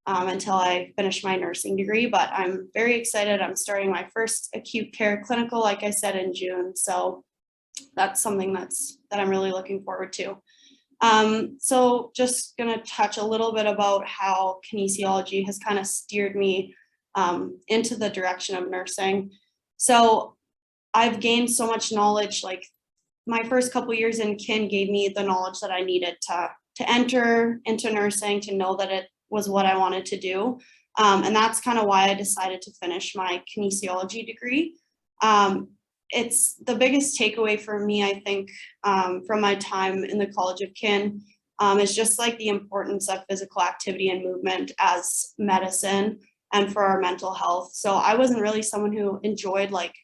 until I finish my nursing degree, but I'm very excited. I'm starting my first acute care clinical, like I said, in June. So that's something that I'm really looking forward to. So just gonna touch a little bit about how kinesiology has kind of steered me into the direction of nursing. So I've gained so much knowledge, like my first couple years in kin gave me the knowledge that I needed to enter into nursing, to know that it was what I wanted to do. And that's kind of why I decided to finish my kinesiology degree. It's the biggest takeaway for me, I think, from my time in the College of Kin, is just like the importance of physical activity and movement as medicine and for our mental health. So I wasn't really someone who enjoyed like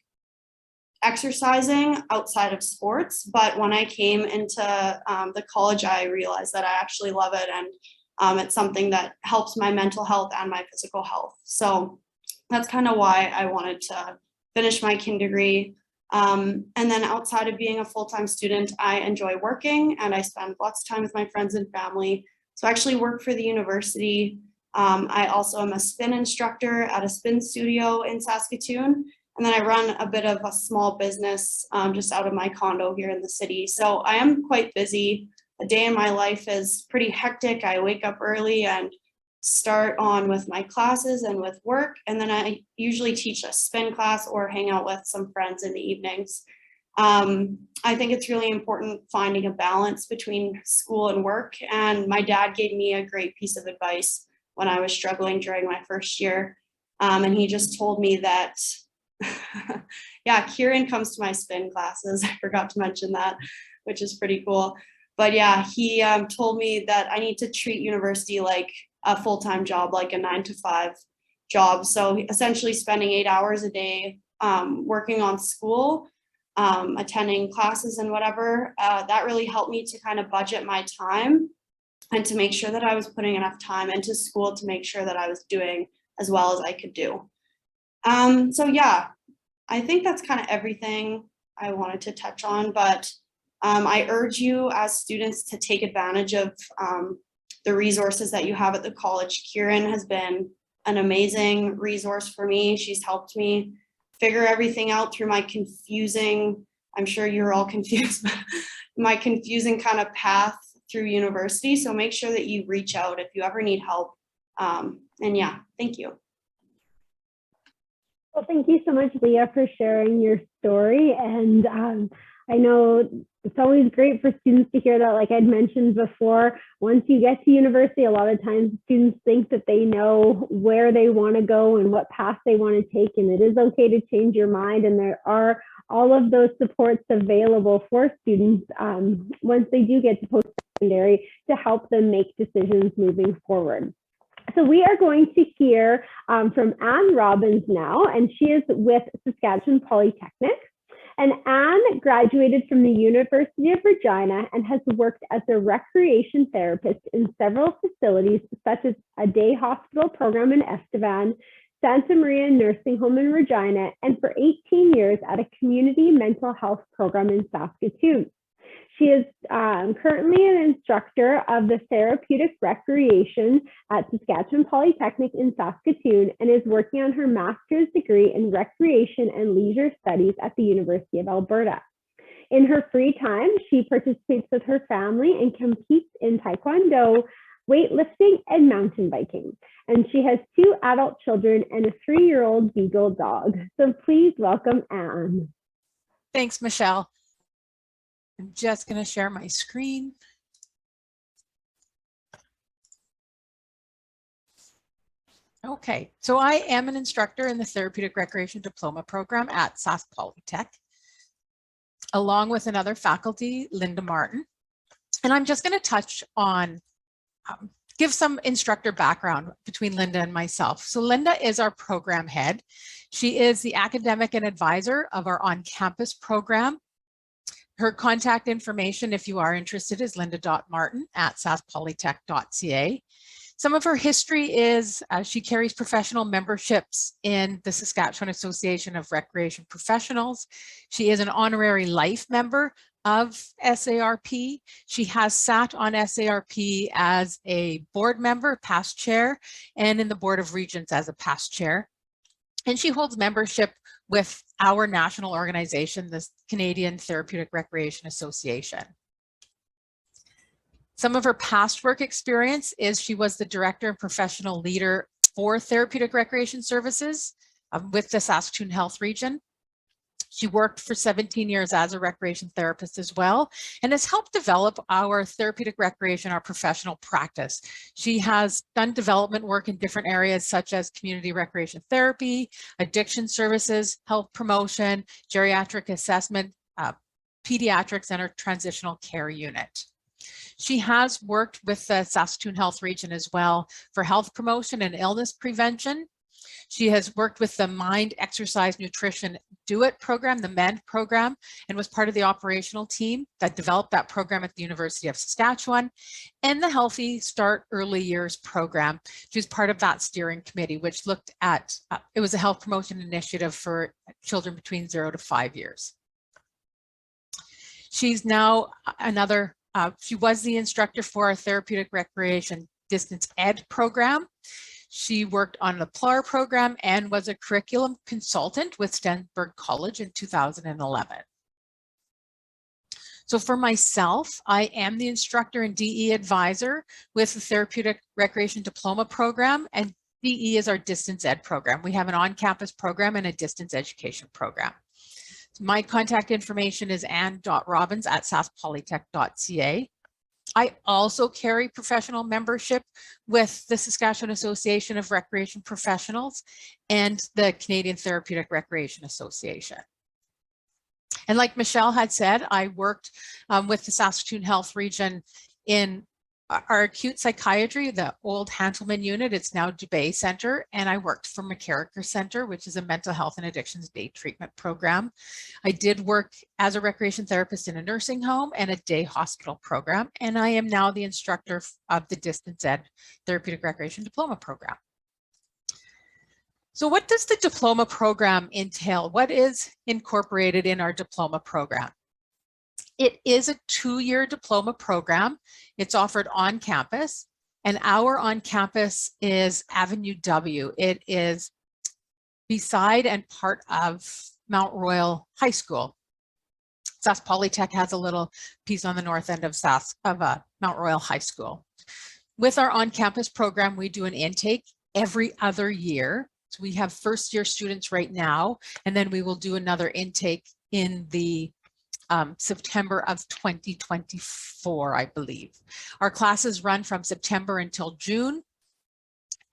exercising outside of sports, but when I came into the college, I realized that I actually love it, and it's something that helps my mental health and my physical health. So that's kind of why I wanted to finish my kin degree. And then outside of being a full-time student, I enjoy working, and I spend lots of time with my friends and family. So I actually work for the university. I also am a spin instructor at a spin studio in Saskatoon. And then I run a bit of a small business just out of my condo here in the city. So I am quite busy. A day in my life is pretty hectic. I wake up early and start on with my classes and with work. And then I usually teach a spin class or hang out with some friends in the evenings. I think it's really important finding a balance between school and work. And my dad gave me a great piece of advice when I was struggling during my first year. And he just told me that yeah, Keeran comes to my spin classes. I forgot to mention that, which is pretty cool. But yeah, he told me that I need to treat university like a full-time job, like a 9-to-5 job. So essentially spending 8 hours a day working on school, attending classes and whatever, that really helped me to kind of budget my time and to make sure that I was putting enough time into school to make sure that I was doing as well as I could do. So yeah, I think that's kind of everything I wanted to touch on, but I urge you as students to take advantage of the resources that you have at the college. Keeran has been an amazing resource for me. She's helped me figure everything out through my confusing, I'm sure you're all confused, but my confusing kind of path through university. So make sure that you reach out if you ever need help. And yeah, thank you. Well, thank you so much, Leah, for sharing your story. And I know it's always great for students to hear that, like I'd mentioned before, once you get to university, a lot of times students think that they know where they want to go and what path they want to take, and it is okay to change your mind. And there are all of those supports available for students once they do get to post-secondary to help them make decisions moving forward. So we are going to hear from Anne Robbins now, and she is with Saskatchewan Polytechnic. And Anne graduated from the University of Regina and has worked as a recreation therapist in several facilities, such as a day hospital program in Estevan, Santa Maria Nursing Home in Regina, and for 18 years at a community mental health program in Saskatoon. She is currently an instructor of the Therapeutic Recreation at Saskatchewan Polytechnic in Saskatoon and is working on her master's degree in Recreation and Leisure Studies at the University of Alberta. In her free time, she participates with her family and competes in Taekwondo, weightlifting, and mountain biking. And she has 2 adult children and a 3-year-old beagle dog. So please welcome Anne. Thanks, Michelle. I'm just going to share my screen. Okay, so I am an instructor in the Therapeutic Recreation Diploma program at Sask Polytech, along with another faculty, Linda Martin. And I'm just going to touch on, give some instructor background between Linda and myself. So Linda is our program head. She is the academic and advisor of our on-campus program. Her contact information, if you are interested, is linda.martin@saskpolytech.ca. Some of her history is she carries professional memberships in the Saskatchewan Association of Recreation Professionals. She is an honorary life member of SARP. She has sat on SARP as a board member, past chair, and in the Board of Regents as a past chair. And she holds membership with our national organization, the Canadian Therapeutic Recreation Association. Some of her past work experience is she was the director and professional leader for Therapeutic Recreation Services with the Saskatoon Health Region. She worked for 17 years as a recreation therapist as well, and has helped develop our therapeutic recreation, our professional practice. She has done development work in different areas such as community recreation therapy, addiction services, health promotion, geriatric assessment, pediatrics, and our transitional care unit. She has worked with the Saskatoon Health Region as well for health promotion and illness prevention. She has worked with the Mind, Exercise, Nutrition, Do It program, the MEND program, and was part of the operational team that developed that program at the University of Saskatchewan, and the Healthy Start Early Years program. She was part of that steering committee, which looked at, it was a health promotion initiative for children between 0 to 5 years. She's now another, she was the instructor for our Therapeutic Recreation Distance Ed program. She worked on the PLAR program and was a curriculum consultant with Stenberg College in 2011. So for myself, I am the instructor and DE advisor with the Therapeutic Recreation Diploma program, and DE is our distance ed program. We have an on-campus program and a distance education program. My contact information is ann.robbins@saskpolytech.ca. I also carry professional membership with the Saskatchewan Association of Recreation Professionals and the Canadian Therapeutic Recreation Association. And like Michelle had said, I worked with the Saskatoon Health Region in our acute psychiatry, the old Hantelman unit. It's now Dubé Center, and I worked for McCarricker Center, which is a mental health and addictions day treatment program. I did work as a recreation therapist in a nursing home and a day hospital program, and I am now the instructor of the Distance Ed Therapeutic Recreation Diploma program. So what does the diploma program entail? What is incorporated in our diploma program? It is a 2-year diploma program. It's offered on campus, and our on campus is Avenue W. It is beside and part of Mount Royal High School. Sask Polytech has a little piece on the north end of Mount Royal High School. With our on-campus program, we do an intake every other year. So we have first-year students right now, and then we will do another intake in the September of 2024, I believe. Our classes run from September until June.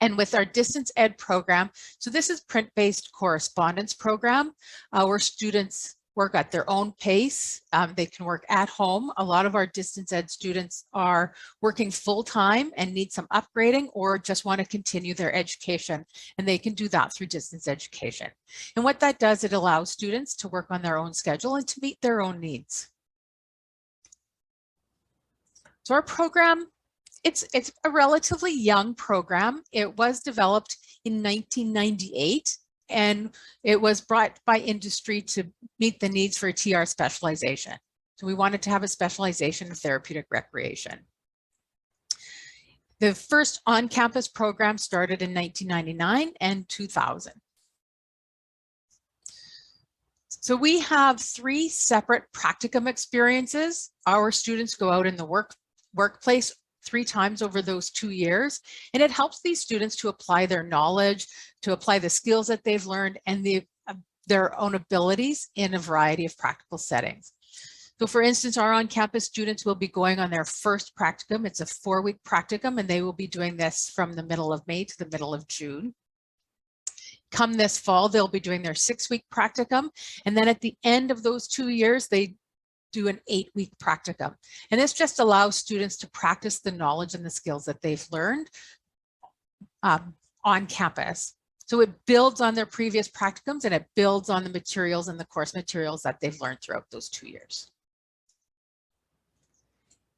And with our distance ed program, so this is print-based correspondence program, where students work at their own pace. They can work at home. A lot of our distance ed students are working full-time and need some upgrading or just want to continue their education, and they can do that through distance education. And what that does, it allows students to work on their own schedule and to meet their own needs. So our program, it's a relatively young program. It was developed in 1998. And it was brought by industry to meet the needs for TR specialization. So we wanted to have a specialization in therapeutic recreation. The first on-campus program started in 1999 and 2000. So we have 3 separate practicum experiences. Our students go out in the workplace 3 times over those 2 years, and it helps these students to apply their knowledge, to apply the skills that they've learned and their own abilities in a variety of practical settings. So for instance, our on-campus students will be going on their first practicum. It's a 4-week practicum, and they will be doing this from the middle of May to the middle of June. Come this fall, they'll be doing their 6-week practicum. And then at the end of those 2 years, they do an 8-week practicum. And this just allows students to practice the knowledge and the skills that they've learned on campus. So it builds on their previous practicums, and it builds on the materials and the course materials that they've learned throughout those 2 years.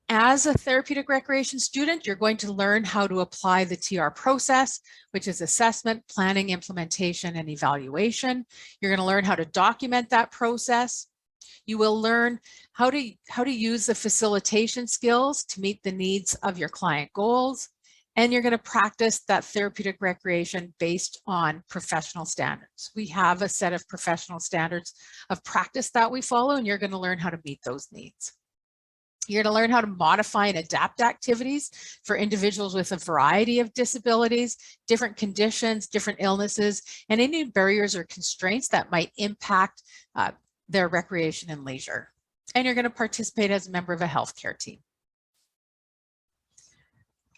As a therapeutic recreation student, you're going to learn how to apply the TR process, which is assessment, planning, implementation, and evaluation. You're going to learn how to document that process. You will learn how to use the facilitation skills to meet the needs of your client goals. And you're going to practice that therapeutic recreation based on professional standards. We have a set of professional standards of practice that we follow, and you're going to learn how to meet those needs. You're going to learn how to modify and adapt activities for individuals with a variety of disabilities, different conditions, different illnesses, and any barriers or constraints that might impact their recreation and leisure. And you're going to participate as a member of a healthcare team.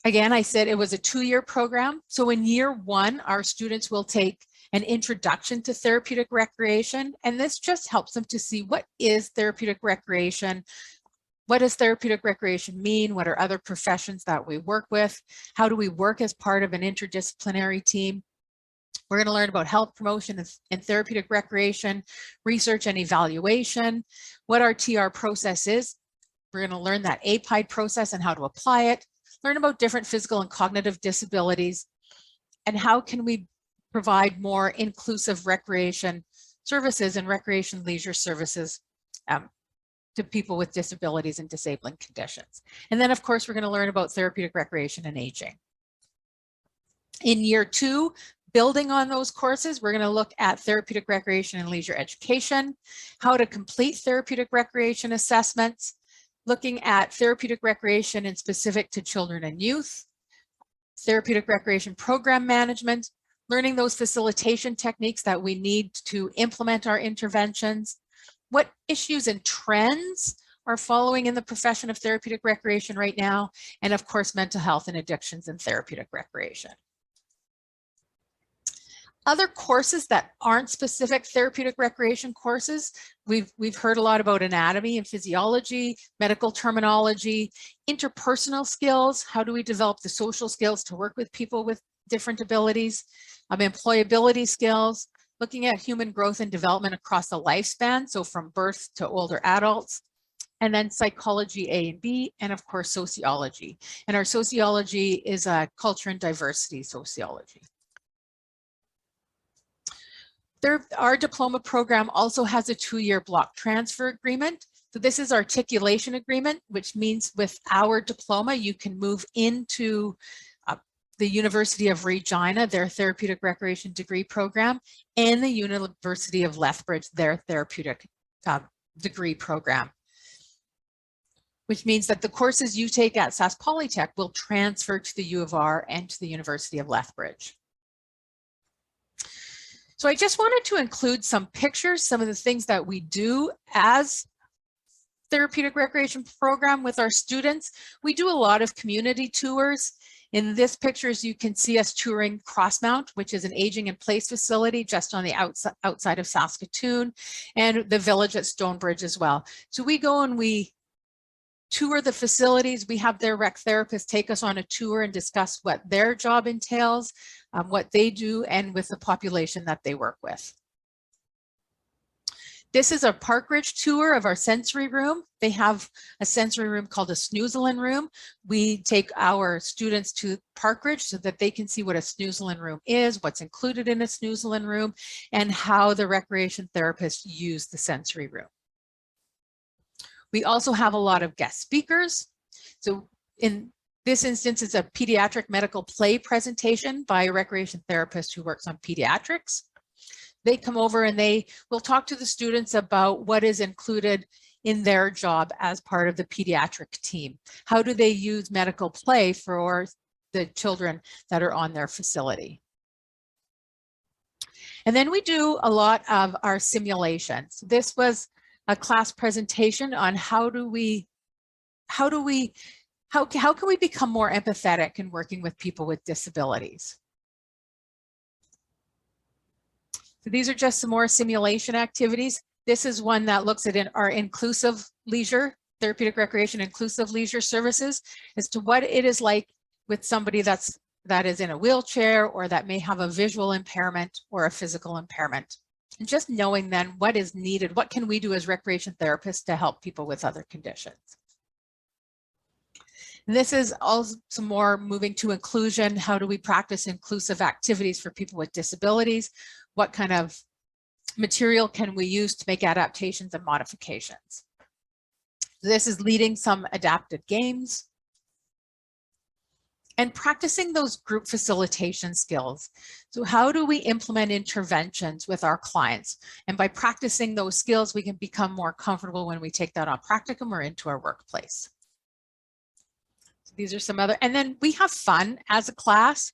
Again, I said it was a 2-year program. So in year 1, our students will take an introduction to therapeutic recreation, and this just helps them to see what is therapeutic recreation. What does therapeutic recreation mean? What are other professions that we work with? How do we work as part of an interdisciplinary team? We're going to learn about health promotion and therapeutic recreation, research and evaluation, what our TR process is. We're going to learn that APIDE process and how to apply it, learn about different physical and cognitive disabilities, and how can we provide more inclusive recreation services and recreation leisure services to people with disabilities and disabling conditions. And then, of course, we're going to learn about therapeutic recreation and aging. In year 2, building on those courses, we're going to look at therapeutic recreation and leisure education, how to complete therapeutic recreation assessments, looking at therapeutic recreation and specific to children and youth, therapeutic recreation program management, learning those facilitation techniques that we need to implement our interventions, what issues and trends are following in the profession of therapeutic recreation right now, and of course, mental health and addictions in therapeutic recreation. Other courses that aren't specific therapeutic recreation courses, we've heard a lot about anatomy and physiology, medical terminology, interpersonal skills. How do we develop the social skills to work with people with different abilities, employability skills, looking at human growth and development across the lifespan, so from birth to older adults, and then psychology A and B, and of course sociology. And our sociology is a culture and diversity sociology. Our diploma program also has a 2-year block transfer agreement. So this is articulation agreement, which means with our diploma, you can move into the University of Regina, their therapeutic recreation degree program, and the University of Lethbridge, their therapeutic degree program, which means that the courses you take at Sask Polytech will transfer to the U of R and to the University of Lethbridge. So I just wanted to include some pictures, some of the things that we do as therapeutic recreation program with our students. We do a lot of community tours. In this pictures, you can see us touring Crossmount, which is an aging in place facility just on the outside of Saskatoon, and the village at Stonebridge as well. So we go and we tour the facilities. We have their rec therapists take us on a tour and discuss what their job entails, what they do, and with the population that they work with. This is a Park Ridge tour of our sensory room. They have a sensory room called a snoozling room. We take our students to Park Ridge so that they can see what a snoozling room is, what's included in a snoozling room, and how the recreation therapists use the sensory room. We also have a lot of guest speakers. So in this instance, it's a pediatric medical play presentation by a recreation therapist who works on pediatrics. They come over and they will talk to the students about what is included in their job as part of the pediatric team. How do they use medical play for the children that are on their facility? And then we do a lot of our simulations. This was a class presentation on how can we become more empathetic in working with people with disabilities. So these are just some more simulation activities. This is one that looks at our inclusive leisure, therapeutic recreation, inclusive leisure services, as to what it is like with somebody that is in a wheelchair or that may have a visual impairment or a physical impairment. And just knowing then what is needed, what can we do as recreation therapists to help people with other conditions. And this is also some more moving to inclusion. How do we practice inclusive activities for people with disabilities? What kind of material can we use to make adaptations and modifications? This is leading some adapted games and practicing those group facilitation skills. So how do we implement interventions with our clients? And by practicing those skills, we can become more comfortable when we take that on practicum or into our workplace. So these are some other, and then we have fun as a class.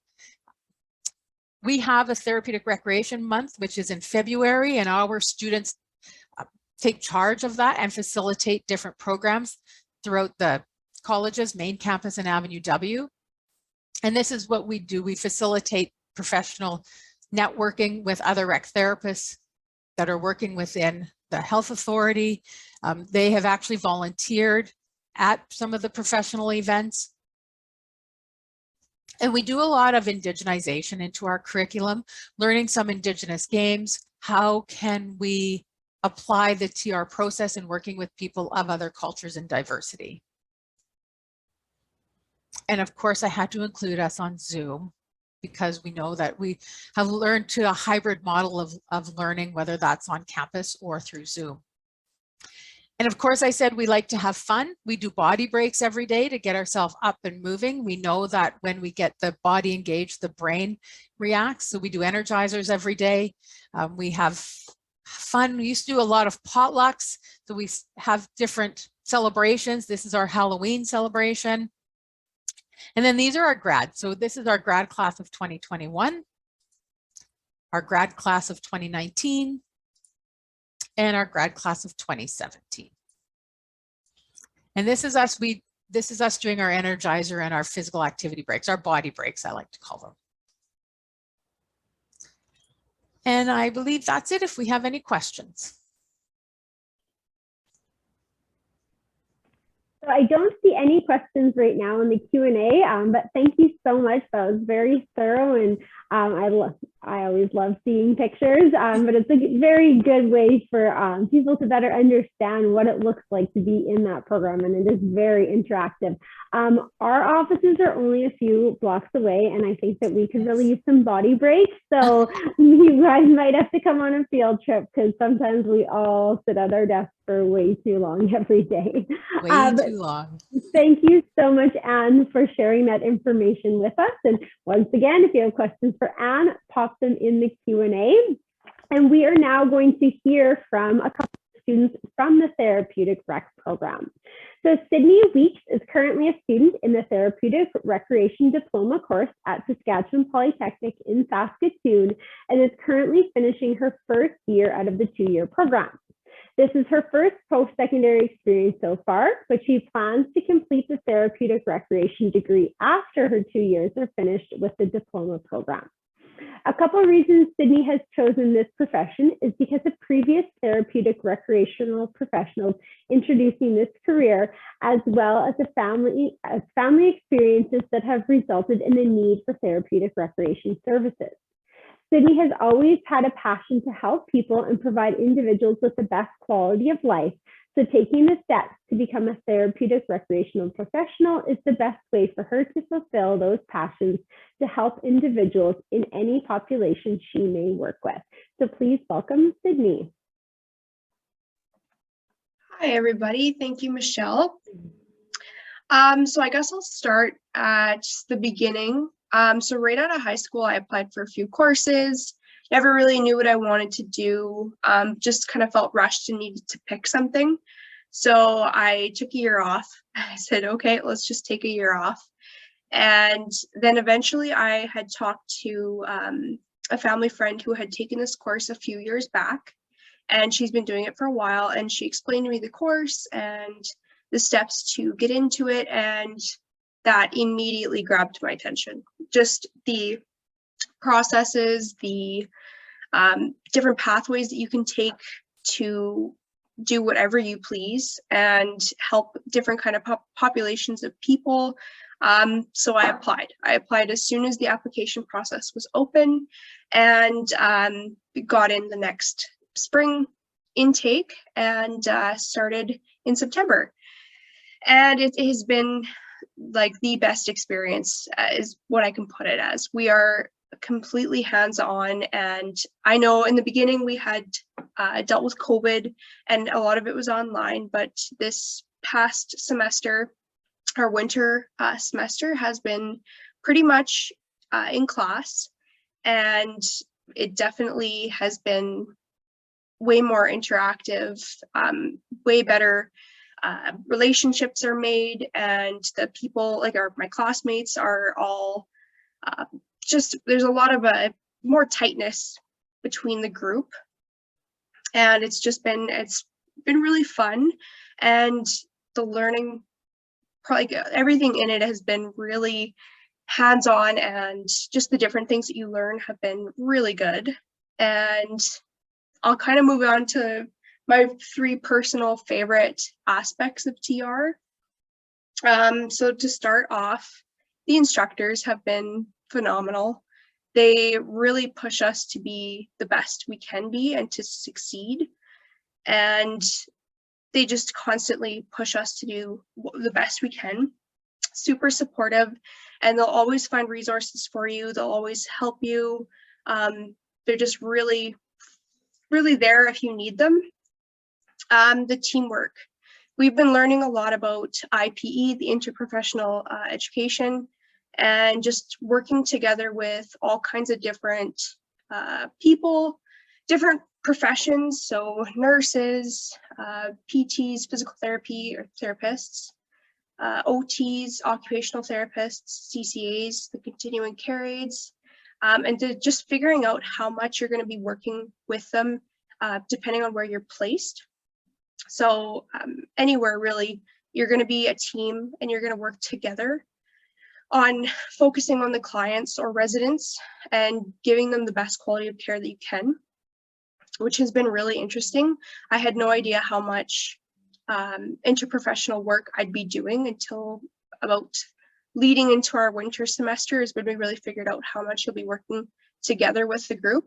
We have a therapeutic recreation month, which is in February, and our students take charge of that and facilitate different programs throughout the college's main campus and Avenue W. And this is what we do. We facilitate professional networking with other rec therapists that are working within the health authority. They have actually volunteered at some of the professional events. And we do a lot of indigenization into our curriculum, learning some Indigenous games. How can we apply the TR process in working with people of other cultures and diversity? And of course, I had to include us on Zoom because we know that we have learned to a hybrid model of learning, whether that's on campus or through Zoom. And of course, I said we like to have fun. We do body breaks every day to get ourselves up and moving. We know that when we get the body engaged, the brain reacts. So we do energizers every day. We have fun. We used to do a lot of potlucks. So we have different celebrations. This is our Halloween celebration. And then these are our grads. So this is our grad class of 2021, our grad class of 2019, and our grad class of 2017. And this is us doing our energizer and our physical activity breaks, our body breaks, I like to call them. And I believe that's it if we have any questions. So I don't see any questions right now in the Q&A, but thank you so much. That was very thorough, and I always love seeing pictures, but it's a very good way for people to better understand what it looks like to be in that program, and it is very interactive. Our offices are only a few blocks away, and I think that we could really use some body breaks. So you guys might have to come on a field trip because sometimes we all sit at our desks for way too long every day. Way too long. Thank you so much, Anne, for sharing that information with us. And once again, if you have questions for Anne, pop them in the Q&A. And we are now going to hear from a couple of students from the Therapeutic Rec program. So Sydney Weeks is currently a student in the Therapeutic Recreation Diploma course at Saskatchewan Polytechnic in Saskatoon and is currently finishing her first year out of the 2-year program. This is her first post-secondary experience so far, but she plans to complete the therapeutic recreation degree after her 2 years are finished with the diploma program. A couple of reasons Sydney has chosen this profession is because of previous therapeutic recreational professionals introducing this career, as well as family experiences that have resulted in the need for therapeutic recreation services. Sydney has always had a passion to help people and provide individuals with the best quality of life. So taking the steps to become a therapeutic recreational professional is the best way for her to fulfill those passions to help individuals in any population she may work with. So please welcome Sydney. Hi, everybody. Thank you, Michelle. So I guess I'll start at the beginning. So right out of high school, I applied for a few courses, never really knew what I wanted to do, just kind of felt rushed and needed to pick something. So I took a year off. I said, okay, let's just take a year off. And then eventually I had talked to a family friend who had taken this course a few years back, and she's been doing it for a while, and she explained to me the course and the steps to get into it, and that immediately grabbed my attention. Just the processes, the different pathways that you can take to do whatever you please and help different kind of populations of people. So I applied as soon as the application process was open, and got in the next spring intake and started in September. And it has been like the best experience, is what I can put it as. We are completely hands-on, and I know in the beginning we had dealt with COVID and a lot of it was online, but this past semester, our winter semester, has been pretty much in class, and it definitely has been way more interactive, way better relationships are made, and the people, like my classmates, are all just, there's a lot of more tightness between the group, and it's been really fun, and the learning, probably everything in it has been really hands-on, and just the different things that you learn have been really good. And I'll kind of move on to my 3 personal favorite aspects of TR. So to start off, the instructors have been phenomenal. They really push us to be the best we can be and to succeed. And they just constantly push us to do the best we can. Super supportive, and they'll always find resources for you. They'll always help you. They're just really there if you need them. The teamwork. We've been learning a lot about IPE, the interprofessional education, and just working together with all kinds of different people, different professions, so nurses, PTs, physical therapy or therapists, OTs, occupational therapists, CCAs, the continuing care aides, and just figuring out how much you're going to be working with them depending on where you're placed. So anywhere really, you're going to be a team and you're going to work together on focusing on the clients or residents and giving them the best quality of care that you can, which has been really interesting. I had no idea how much interprofessional work I'd be doing until about leading into our winter semester, is when we really figured out how much you'll be working together with the group.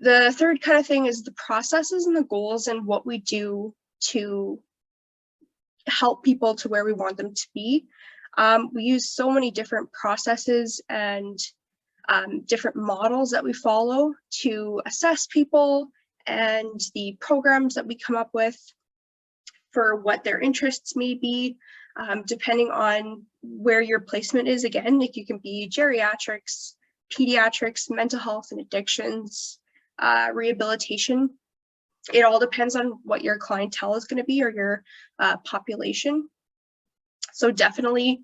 The third kind of thing is the processes and the goals and what we do to help people to where we want them to be. We use so many different processes and different models that we follow to assess people, and the programs that we come up with for what their interests may be, depending on where your placement is. Again, like you can be geriatrics, pediatrics, mental health and addictions, rehabilitation. It all depends on what your clientele is going to be, or your population. So definitely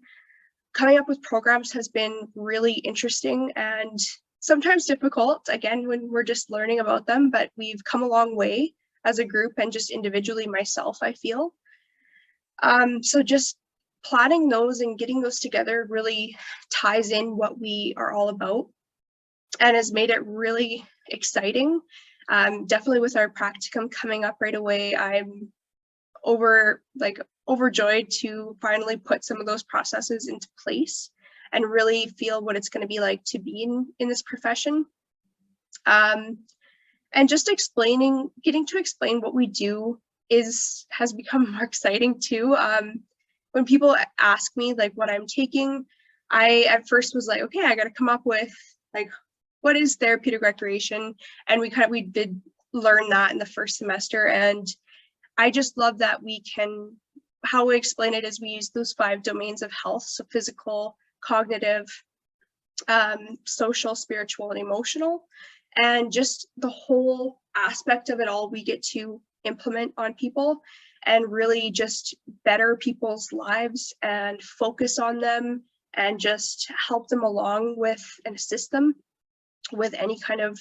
coming up with programs has been really interesting and sometimes difficult, again, when we're just learning about them, but we've come a long way as a group and just individually myself, I feel. So just planning those and getting those together really ties in what we are all about and has made it really exciting. Definitely with our practicum coming up right away, I'm overjoyed to finally put some of those processes into place and really feel what it's going to be like to be in this profession. And just getting to explain what we do has become more exciting too. When people ask me like what I'm taking, I at first was like, okay, I got to come up with like, what is therapeutic recreation? And we did learn that in the first semester. And I just love that how we explain it is we use those 5 domains of health. So physical, cognitive, social, spiritual, and emotional. And just the whole aspect of it all we get to implement on people and really just better people's lives and focus on them and just help them along with and assist them with any kind of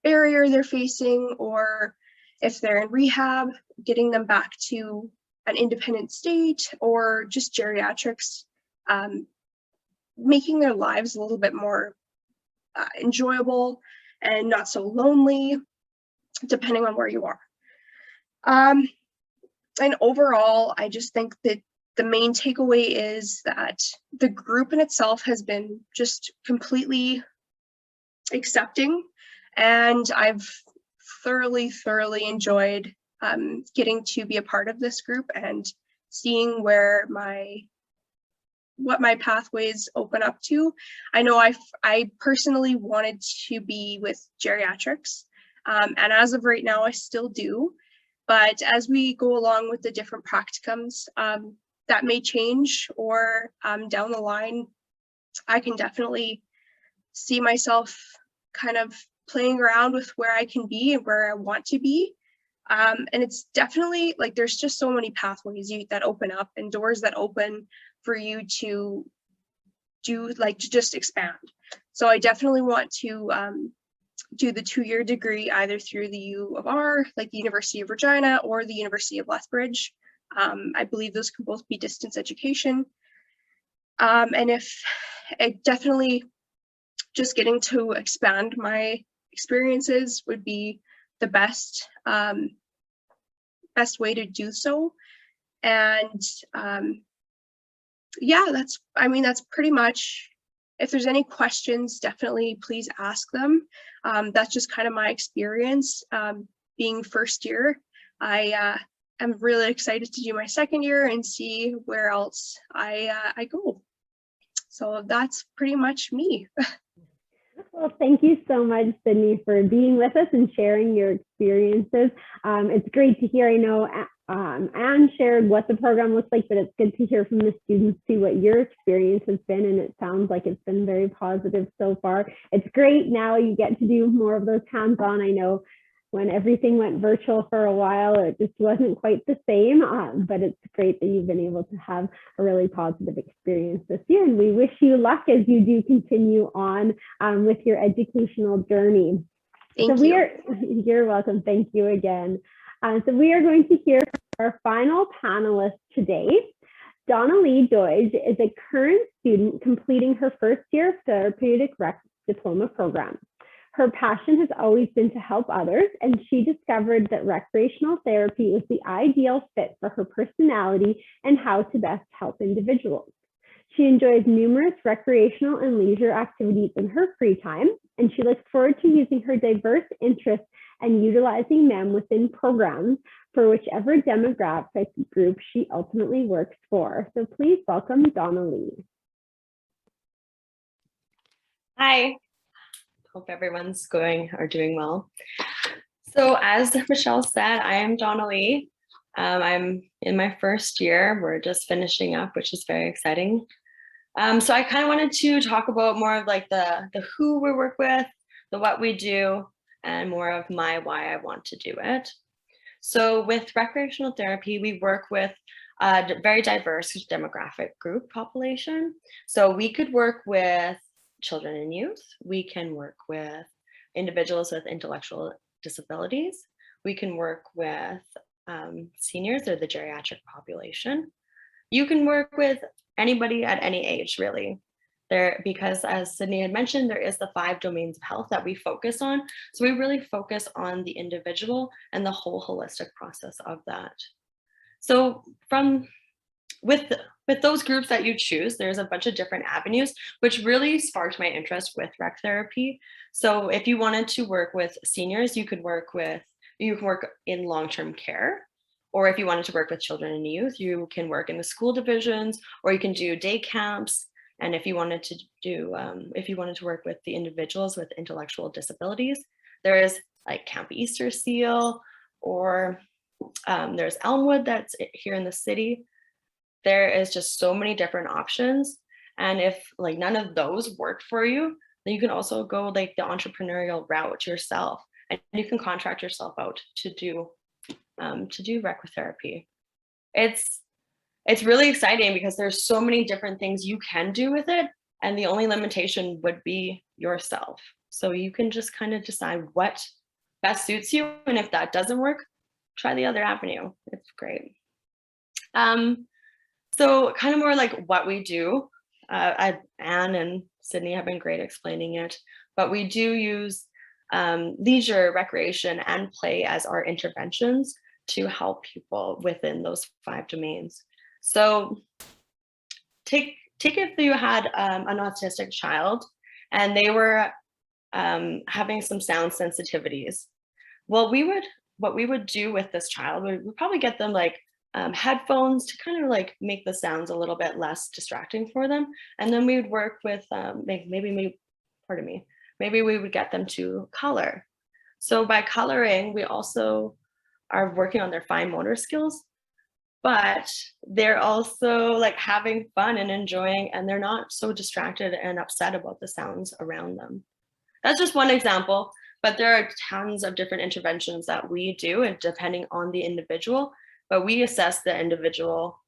barrier they're facing, or if they're in rehab, getting them back to an independent state, or just geriatrics, making their lives a little bit more enjoyable and not so lonely, depending on where you are. And overall, I just think that the main takeaway is that the group in itself has been just completely accepting, and I've thoroughly enjoyed getting to be a part of this group and seeing what my pathways open up to. I know I personally wanted to be with geriatrics, and as of right now, I still do. But as we go along with the different practicums, that may change, or down the line, I can definitely see myself kind of playing around with where I can be and where I want to be. And it's definitely like there's just so many pathways that open up and doors that open for you to do, like, to just expand. So I definitely want to do the 2-year degree either through the U of R, like the University of Regina, or the University of Lethbridge. I believe those can both be distance education. And if it definitely just getting to expand my experiences would be the best way to do so. And yeah, that's pretty much. If there's any questions, definitely please ask them. That's just kind of my experience being first year. I am really excited to do my second year and see where else I go. So that's pretty much me. Well, thank you so much, Sydney, for being with us and sharing your experiences. It's great to hear. I know Anne shared what the program looks like, but it's good to hear from the students too what your experience has been, and it sounds like it's been very positive so far. It's great now you get to do more of those hands-on. I know when everything went virtual for a while, it just wasn't quite the same, but it's great that you've been able to have a really positive experience this year, and we wish you luck as you do continue on with your educational journey. Thank you. You're welcome. Thank you again. So we are going to hear from our final panelist today. Donna Lee Deutsch is a current student completing her first year of Therapeutic Diploma program. Her passion has always been to help others, and she discovered that recreational therapy is the ideal fit for her personality and how to best help individuals. She enjoys numerous recreational and leisure activities in her free time, and she looks forward to using her diverse interests and utilizing them within programs for whichever demographic group she ultimately works for. So please welcome Donna Lee. Hi, hope everyone's doing well. So as Michelle said, I am Donna Lee. I'm in my first year. We're just finishing up, which is very exciting. So I kind of wanted to talk about more of like the who we work with, the what we do, and more of my why I want to do it. So with recreational therapy, we work with a very diverse demographic group population. So we could work with children and youth. We can work with individuals with intellectual disabilities. We can work with seniors or the geriatric population. You can work with anybody at any age, really. Because as Sydney had mentioned, there is the 5 domains of health that we focus on. So we really focus on the individual and the whole holistic process of that. So with those groups that you choose, there's a bunch of different avenues, which really sparked my interest with rec therapy. So if you wanted to work with seniors, you can work in long-term care. Or if you wanted to work with children and youth, you can work in the school divisions, or you can do day camps. And if you wanted to work with the individuals with intellectual disabilities, there is like Camp Easter Seal, or there's Elmwood that's here in the city. There is just so many different options. And if like none of those work for you, then you can also go like the entrepreneurial route yourself, and you can contract yourself out to do rec therapy. It's really exciting because there's so many different things you can do with it, and the only limitation would be yourself. So you can just kind of decide what best suits you, and if that doesn't work, try the other avenue. It's great. So kind of more like what we do. Anne and Sydney have been great explaining it, but we do use leisure, recreation, and play as our interventions to help people within those 5 domains. So take if you had an autistic child and they were having some sound sensitivities. Well, what we would do with this child, we would probably get them like headphones to kind of like make the sounds a little bit less distracting for them. And then we would work with maybe we would get them to color. So by coloring, we also are working on their fine motor skills, but they're also like having fun and enjoying, and they're not so distracted and upset about the sounds around them. That's just one example, but there are tons of different interventions that we do, and depending on the individual, but we assess the individual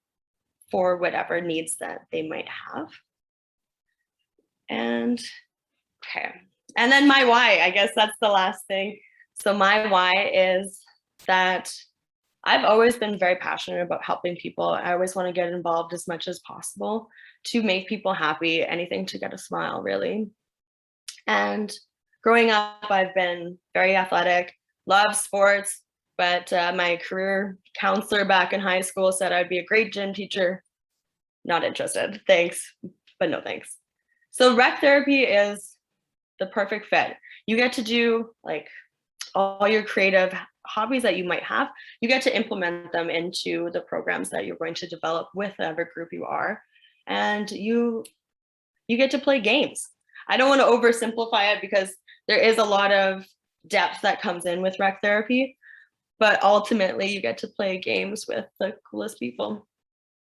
for whatever needs that they might have. And okay, and then my why, I guess that's the last thing. So my why is that I've always been very passionate about helping people. I always want to get involved as much as possible to make people happy, anything to get a smile, really. And growing up, I've been very athletic, love sports, but my career counselor back in high school said I'd be a great gym teacher. Not interested, thanks, but no thanks. So rec therapy is the perfect fit. You get to do like all your creative hobbies that you might have, you get to implement them into the programs that you're going to develop with whatever group you are. And you get to play games. I don't want to oversimplify it because there is a lot of depth that comes in with rec therapy, but ultimately you get to play games with the coolest people.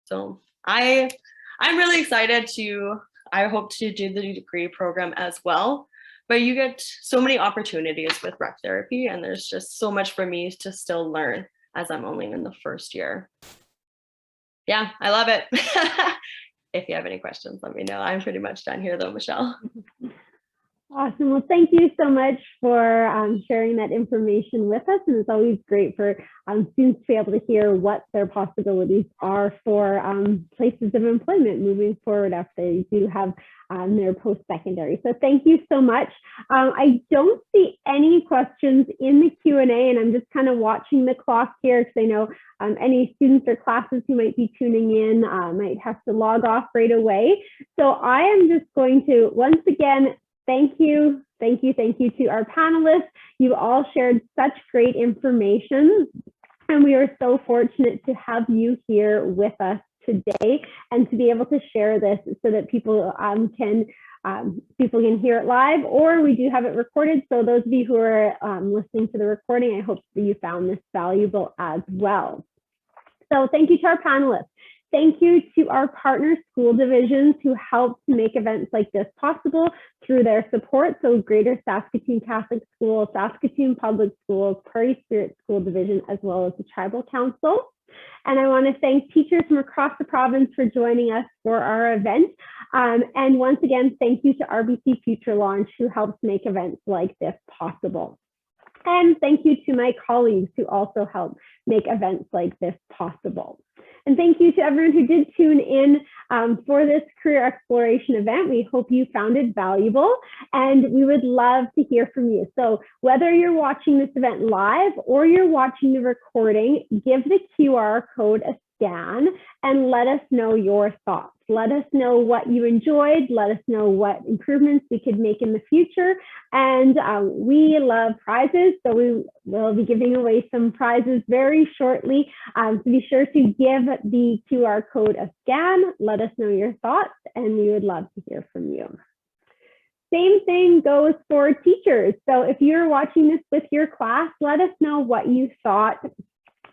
So I'm really excited I hope to do the degree program as well, but you get so many opportunities with rec therapy, and there's just so much for me to still learn as I'm only in the first year. Yeah, I love it. If you have any questions, let me know. I'm pretty much done here though, Michelle. Awesome. Well, thank you so much for sharing that information with us. And it's always great for students to be able to hear what their possibilities are for places of employment moving forward after they do have their post-secondary. So thank you so much. I don't see any questions in the Q&A, and I'm just kind of watching the clock here because I know any students or classes who might be tuning in might have to log off right away. So I am just going to, once again, thank you to our panelists. You all shared such great information, and we are so fortunate to have you here with us today and to be able to share this so that people can hear it live, or we do have it recorded. So those of you who are listening to the recording, I hope that you found this valuable as well. So thank you to our panelists. Thank you to our partner school divisions who helped to make events like this possible through their support. So Greater Saskatoon Catholic School, Saskatoon Public Schools, Prairie Spirit School Division, as well as the Tribal Council. And I want to thank teachers from across the province for joining us for our event. And once again, thank you to RBC Future Launch, who helps make events like this possible. And thank you to my colleagues who also help make events like this possible. And thank you to everyone who did tune in for this career exploration event. We hope you found it valuable, and we would love to hear from you. So whether you're watching this event live or you're watching the recording, give the QR code a scan and let us know your thoughts. Let us know what you enjoyed. Let us know what improvements we could make in the future. And we love prizes, so we will be giving away some prizes very shortly. So be sure to give the QR code a scan. Let us know your thoughts, and we would love to hear from you. Same thing goes for teachers. So if you're watching this with your class, let us know what you thought.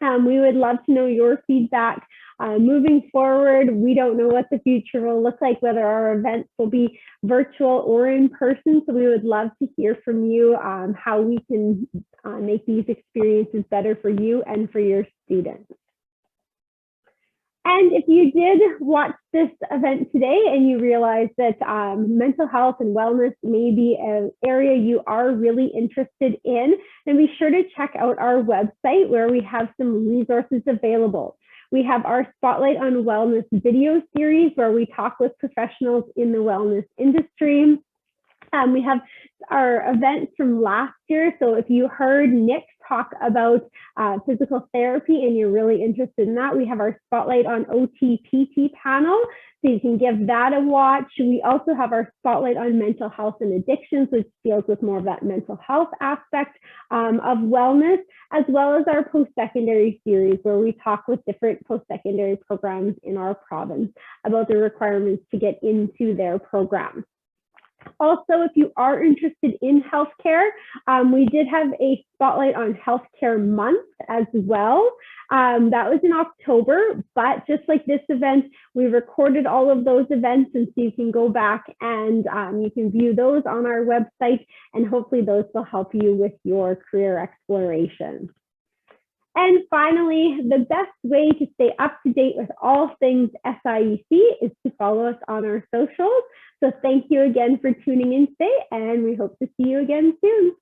We would love to know your feedback. Moving forward, we don't know what the future will look like, whether our events will be virtual or in person. So we would love to hear from you how we can make these experiences better for you and for your students. And if you did watch this event today and you realize that mental health and wellness may be an area you are really interested in, then be sure to check out our website where we have some resources available. We have our Spotlight on Wellness video series where we talk with professionals in the wellness industry. We have our events from last year. So if you heard Nick talk about physical therapy and you're really interested in that, we have our Spotlight on OT-PT panel. So you can give that a watch. We also have our Spotlight on mental health and addictions, which deals with more of that mental health aspect of wellness, as well as our post-secondary series where we talk with different post-secondary programs in our province about the requirements to get into their program. Also, if you are interested in healthcare, we did have a Spotlight on Healthcare Month as well. That was in October, but just like this event, we recorded all of those events, and so you can go back and you can view those on our website, and hopefully those will help you with your career exploration. And finally, the best way to stay up to date with all things SIEC is to follow us on our socials. So thank you again for tuning in today, and we hope to see you again soon.